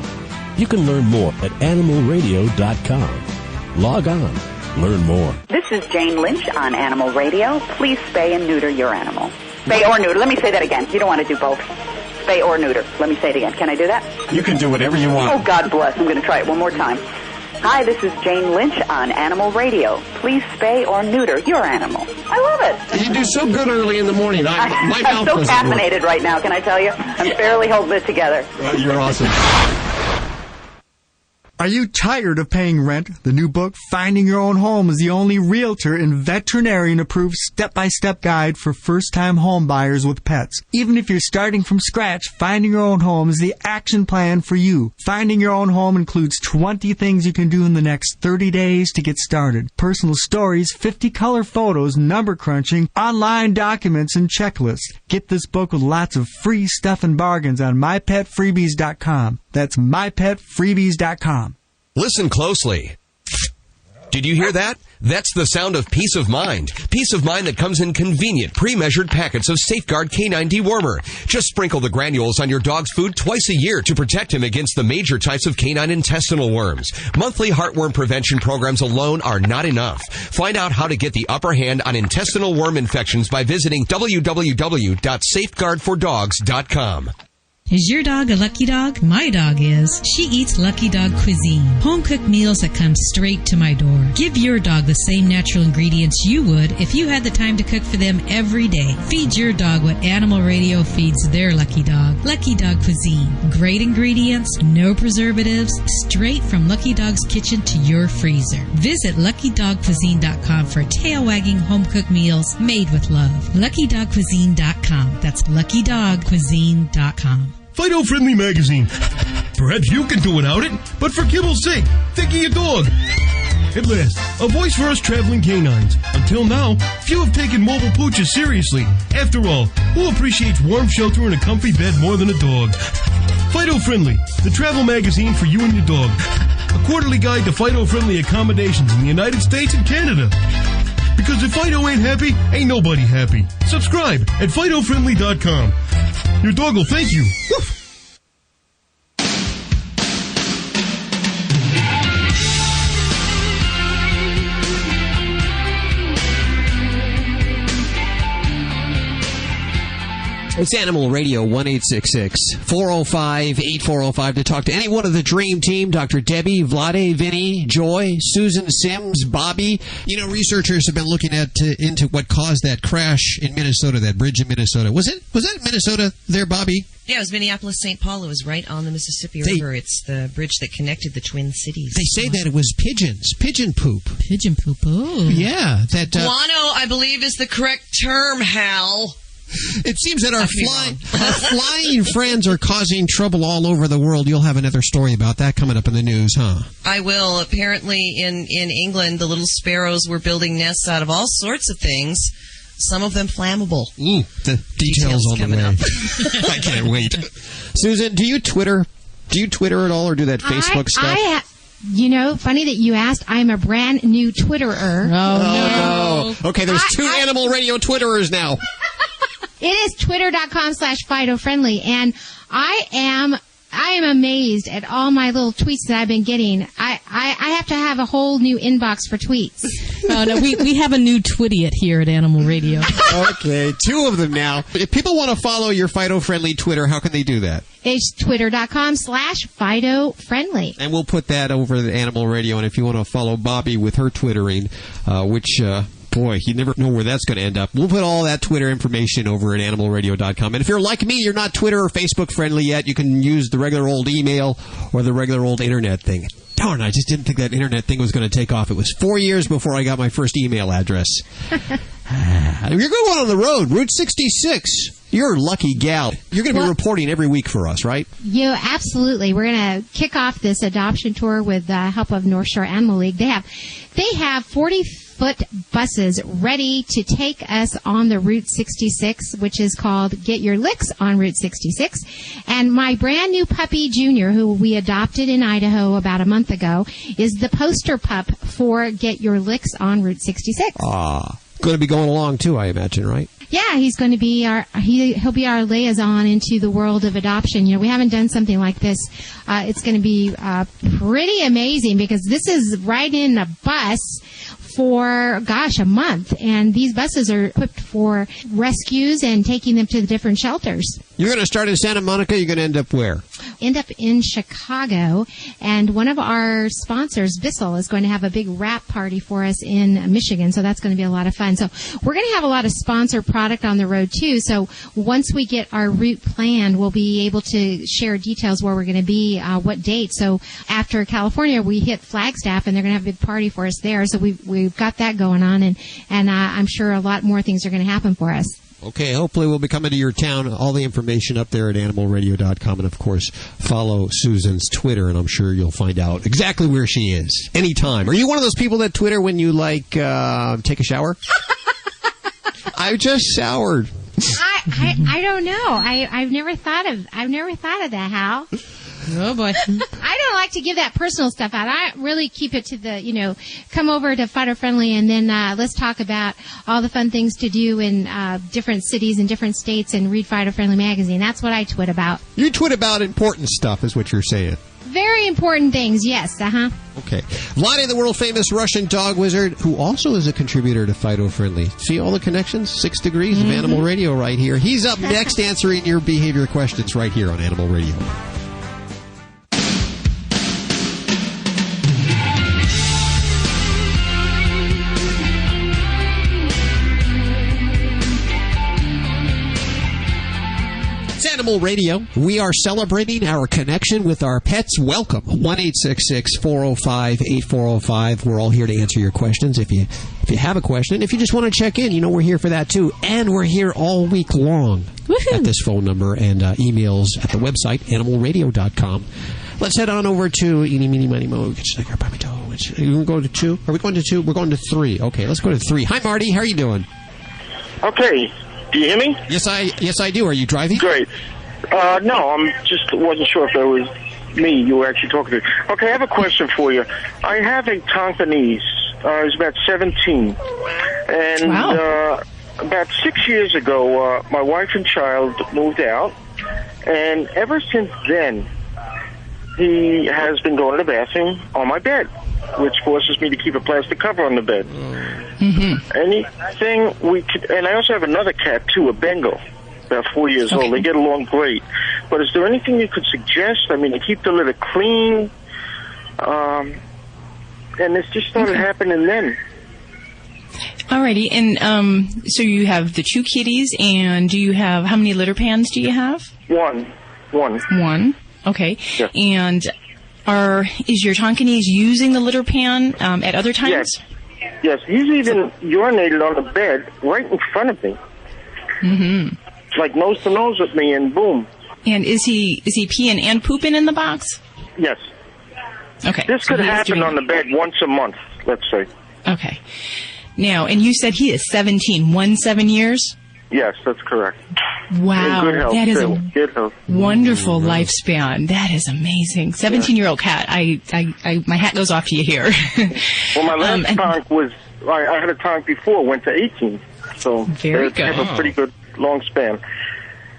You can learn more at animalradio.com. Log on. Learn more. This is Jane Lynch on Animal Radio. Please spay and neuter your animal. Spay or neuter. Let me say that again. You don't want to do both. Spay or neuter. Let me say it again. Can I do that? You can do whatever you want. Oh, God bless. I'm going to try it one more time. Hi, this is Jane Lynch on Animal Radio. Please spay or neuter your animal. I love it. You do so good early in the morning. I'm so caffeinated right now, can I tell you? I'm barely holding it together. You're awesome. Are you tired of paying rent? The new book, Finding Your Own Home, is the only realtor and veterinarian-approved step-by-step guide for first-time home buyers with pets. Even if you're starting from scratch, Finding Your Own Home is the action plan for you. Finding Your Own Home includes 20 things you can do in the next 30 days to get started. Personal stories, 50 color photos, number crunching, online documents, and checklists. Get this book with lots of free stuff and bargains on mypetfreebies.com. That's mypetfreebies.com. Listen closely. Did you hear that? That's the sound of peace of mind. Peace of mind that comes in convenient, pre-measured packets of Safeguard Canine Dewormer. Just sprinkle the granules on your dog's food twice a year to protect him against the major types of canine intestinal worms. Monthly heartworm prevention programs alone are not enough. Find out how to get the upper hand on intestinal worm infections by visiting www.safeguardfordogs.com. Is your dog a lucky dog? My dog is. She eats Lucky Dog cuisine, home-cooked meals that come straight to my door. Give your dog the same natural ingredients you would if you had the time to cook for them every day. Feed your dog what Animal Radio feeds their lucky dog. Lucky Dog cuisine. Great ingredients, no preservatives, straight from Lucky Dog's kitchen to your freezer. Visit LuckyDogCuisine.com for tail-wagging home-cooked meals made with love. LuckyDogCuisine.com. That's LuckyDogCuisine.com. Fido-Friendly Magazine. Perhaps you can do without it, but for kibble's sake, think of your dog. At last, a voice for us traveling canines. Until now, few have taken mobile pooches seriously. After all, who appreciates warm shelter and a comfy bed more than a dog? Fido-Friendly, the travel magazine for you and your dog. A quarterly guide to Fido-Friendly accommodations in the United States and Canada. Because if Fido ain't happy, ain't nobody happy. Subscribe at FidoFriendly.com. Your dog will thank you. Woof. It's Animal Radio, 1-866-405-8405 to talk to any one of the Dream Team, Dr. Debbie, Vlade, Vinny, Joy, Susan, Sims, Bobby. You know, researchers have been looking into what caused that crash in Minnesota, that bridge in Minnesota. Was that Minnesota there, Bobby? Yeah, it was Minneapolis-St. Paul. It was right on the Mississippi River. It's the bridge that connected the Twin Cities. They say that it was pigeon poop. Pigeon poop, oh. Yeah. That, guano, I believe, is the correct term, Hal. It seems that our flying friends are causing trouble all over the world. You'll have another story about that coming up in the news, huh? I will. Apparently, in England, the little sparrows were building nests out of all sorts of things, some of them flammable. The details on the way. I can't wait. Susan, do you Twitter? Do you Twitter at all or do that Facebook stuff? You know, funny that you asked. I'm a brand new Twitterer. Oh, no. Okay, there's two Animal Radio Twitterers now. It is twitter.com/FidoFriendly, and I am I am amazed at all my little tweets that I've been getting. I have to have a whole new inbox for tweets. Oh, no, we have a new Twittiot here at Animal Radio. Okay, 2 of them now. If people want to follow your Fido-friendly Twitter, how can they do that? It's twitter.com/Fido-friendly. And we'll put that over at Animal Radio. And if you want to follow Bobby with her Twittering, which... boy, you never know where that's going to end up. We'll put all that Twitter information over at animalradio.com. And if you're like me, you're not Twitter or Facebook friendly yet, you can use the regular old email or the regular old internet thing. Darn, I just didn't think that internet thing was going to take off. It was 4 years before I got my first email address. You're going on the road, Route 66. You're a lucky gal. You're going to be reporting every week for us, right? Yeah, absolutely. We're going to kick off this adoption tour with the help of North Shore Animal League. They have 40-foot buses ready to take us on the Route 66, which is called Get Your Licks on Route 66. And my brand new puppy, Junior, who we adopted in Idaho about a month ago, is the poster pup for Get Your Licks on Route 66. Going to be going along, too, I imagine, right? Yeah, he's going to be he'll be our liaison into the world of adoption. You know, we haven't done something like this. It's going to be pretty amazing because this is right in a bus for, a month. And these buses are equipped for rescues and taking them to the different shelters. You're going to start in Santa Monica. You're going to end up where? End up in Chicago. And one of our sponsors, Bissell, is going to have a big wrap party for us in Michigan. So that's going to be a lot of fun. So we're going to have a lot of sponsor product on the road, too. So once we get our route planned, we'll be able to share details where we're going to be, what date. So after California, we hit Flagstaff, and they're going to have a big party for us there. So we've got that going on, and I'm sure a lot more things are going to happen for us. Okay, hopefully we'll be coming to your town. All the information up there at animalradio.com. And, of course, follow Susan's Twitter, and I'm sure you'll find out exactly where she is anytime. Are you one of those people that Twitter when you, take a shower? I just showered. I don't know. I've never thought of that, Hal. Oh, boy. I don't like to give that personal stuff out. I really keep it to the, come over to Fido Friendly and then let's talk about all the fun things to do in different cities and different states and read Fido Friendly magazine. That's what I twit about. You twit about important stuff is what you're saying. Very important things, yes. Okay. Vladi, the world-famous Russian dog wizard, who also is a contributor to Fido Friendly. See all the connections? 6 degrees of Animal Radio right here. He's up next answering your behavior questions right here on Animal Radio. Animal Radio. We are celebrating our connection with our pets. Welcome. 1-866-405-8405. We're all here to answer your questions. If you have a question, if you just want to check in, we're here for that too. And we're here all week long at this phone number and emails at the website, animalradio.com. Let's head on over to Eeny, Meeny, Miny, Mo. You go to 2? Are we going to 2? We're going to 3. Okay, let's go to 3. Hi, Marty. How are you doing? Okay. Do you hear me? Yes, I do. Are you driving? Great. No, I'm just wasn't sure if it was me you were actually talking to. Okay, I have a question for you. I have a Tonkinese. He's about 17. And about 6 years ago, my wife and child moved out. And ever since then, he has been going to the bathroom on my bed, which forces me to keep a plastic cover on the bed. Anything we could... And I also have another cat, too, a Bengal. About 4 years old. They get along great. But is there anything you could suggest? I mean, to keep the litter clean. And it's just started happening then. Alrighty. And so you have the 2 kitties, and do you have... How many litter pans do you have? One. Okay. Yeah. And is your Tonkinese using the litter pan at other times? Yes. He's even urinated on the bed right in front of me. Like nose to nose with me, and boom. And is he peeing and pooping in the box? Yes. Okay. This could happen on the bed once a month, let's say. Okay. Now, and you said he is 17 years? Yes, that's correct. Wow. In good health, that is too. a Good health. wonderful lifespan. That is amazing. 17-year-old cat. I my hat goes off to you here. Well, my last tonk was, I had a tonk before, went to 18. So Very they have a pretty good long span.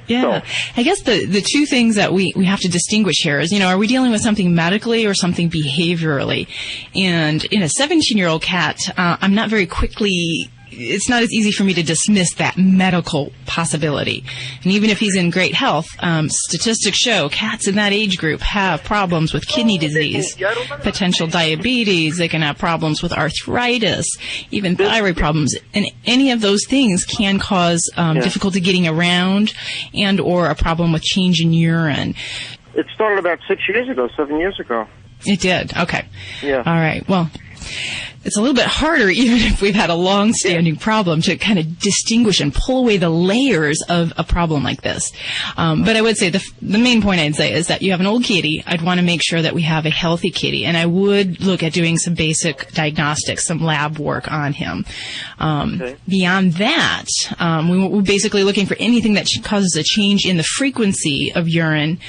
Yeah. I guess the two things that we have to distinguish here is, are we dealing with something medically or something behaviorally? And in a 17-year-old cat, I'm not very quickly... It's not as easy for me to dismiss that medical possibility. And even if he's in great health, statistics show cats in that age group have problems with kidney disease, potential diabetes. They can have problems with arthritis, even thyroid problems. And any of those things can cause difficulty getting around and or a problem with change in urine. It started about 7 years ago. It did? Okay. Yeah. All right. Well, it's a little bit harder, even if we've had a long-standing problem, to kind of distinguish and pull away the layers of a problem like this. But I would say the main point I'd say is that you have an old kitty. I'd want to make sure that we have a healthy kitty, and I would look at doing some basic diagnostics, some lab work on him. Beyond that, we're basically looking for anything that causes a change in the frequency of urine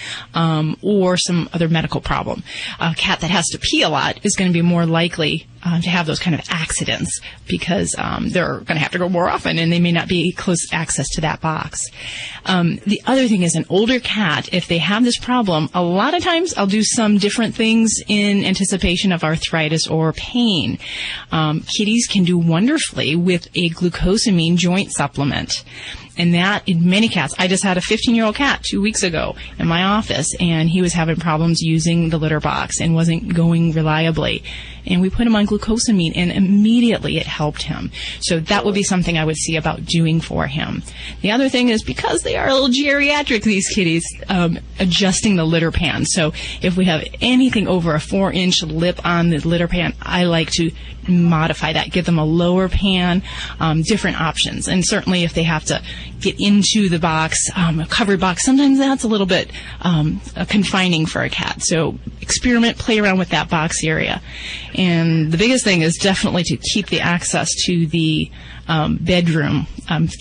or some other medical problem. A cat that has to pee a lot is going to be more likely to have those kind of accidents because they're going to have to go more often and they may not be close access to that box. The other thing is an older cat, if they have this problem, a lot of times I'll do some different things in anticipation of arthritis or pain. Kitties can do wonderfully with a glucosamine joint supplement. And that, in many cats, I just had a 15-year-old cat 2 weeks ago in my office, and he was having problems using the litter box and wasn't going reliably. And we put him on glucosamine, and immediately it helped him. So that would be something I would see about doing for him. The other thing is, because they are a little geriatric, these kitties, adjusting the litter pan. So if we have anything over a 4-inch lip on the litter pan, I like to modify that, give them a lower pan, different options. And certainly if they have to get into the box, a covered box, sometimes that's a little bit confining for a cat. So experiment, play around with that box area. And the biggest thing is definitely to keep the access to the bedroom,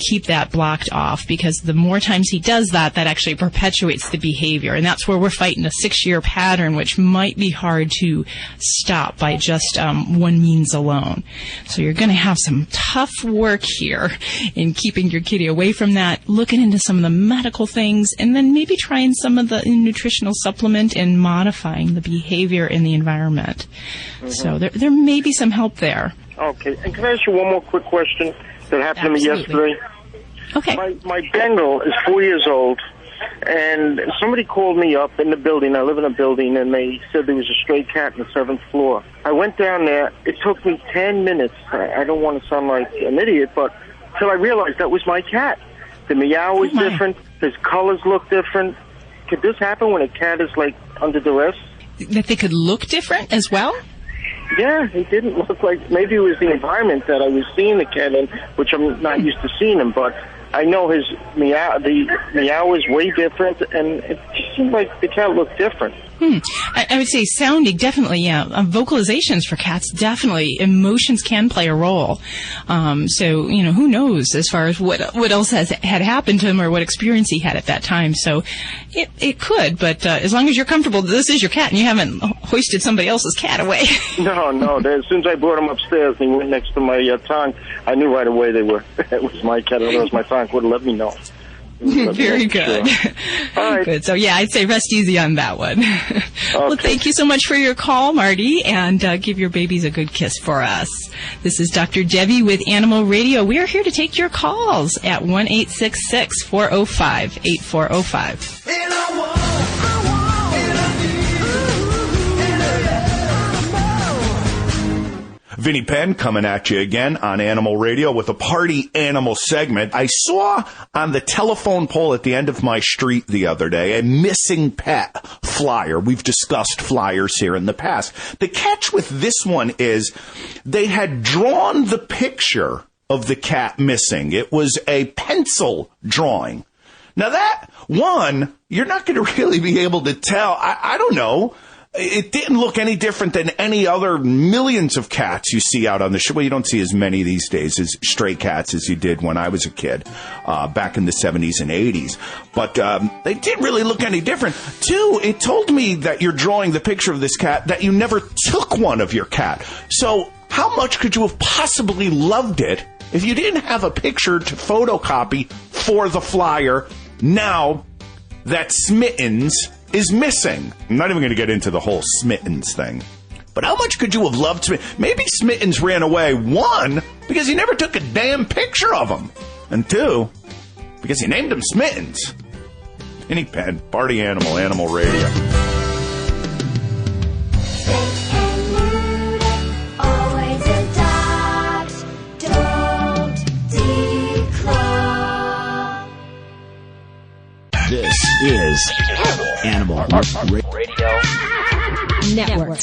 keep that blocked off, because the more times he does that, that actually perpetuates the behavior. And that's where we're fighting a 6-year pattern, which might be hard to stop by just one means alone. So you're going to have some tough work here in keeping your kitty away from that, looking into some of the medical things, and then maybe trying some of the nutritional supplement and modifying the behavior in the environment. So there may be some help there. Okay. And can I ask you one more quick question that happened to me yesterday? Okay. My Bengal is 4 years old, and somebody called me up in the building. I live in a building, and they said there was a stray cat on the 7th floor. I went down there. It took me 10 minutes. I don't want to sound like an idiot, but till I realized that was my cat. The meow was different. His colors look different. Could this happen when a cat is, like, under duress? That they could look different as well? Yeah, he didn't look like... Maybe it was the environment that I was seeing the cat in, which I'm not used to seeing him, but I know his meow... The meow is way different, and it just seemed like the cat looked different. I would say sounding, definitely, yeah. Vocalizations for cats, definitely. Emotions can play a role. So, who knows as far as what else had happened to him or what experience he had at that time. So it could, but as long as you're comfortable, this is your cat and you haven't hoisted somebody else's cat away. No. As soon as I brought him upstairs and he went next to my tongue, I knew right away it was my cat. Otherwise my tongue would have let me know. Very good. Sure. All right. Good. So, yeah, I'd say rest easy on that one. Okay. Well, thank you so much for your call, Marty, and give your babies a good kiss for us. This is Dr. Debbie with Animal Radio. We are here to take your calls at 1-866-405-8405. Vinnie Penn coming at you again on Animal Radio with a party animal segment. I saw on the telephone pole at the end of my street the other day a missing pet flyer. We've discussed flyers here in the past. The catch with this one is they had drawn the picture of the cat missing. It was a pencil drawing. Now that one, you're not going to really be able to tell. I don't know. It didn't look any different than any other millions of cats you see out on the show. Well, you don't see as many these days as stray cats as you did when I was a kid, back in the 70s and 80s. But they didn't really look any different. Two, it told me that you're drawing the picture of this cat, that you never took one of your cat. So how much could you have possibly loved it if you didn't have a picture to photocopy for the flyer now that Smittens is missing. I'm not even going to get into the whole Smittens thing. But how much could you have loved Smittens? Maybe Smittens ran away, 1, because he never took a damn picture of him, and 2, because he named him Smittens. Any pen, party animal, Animal Radio. Always adopt, don't declaw. This is Animal Radio Network.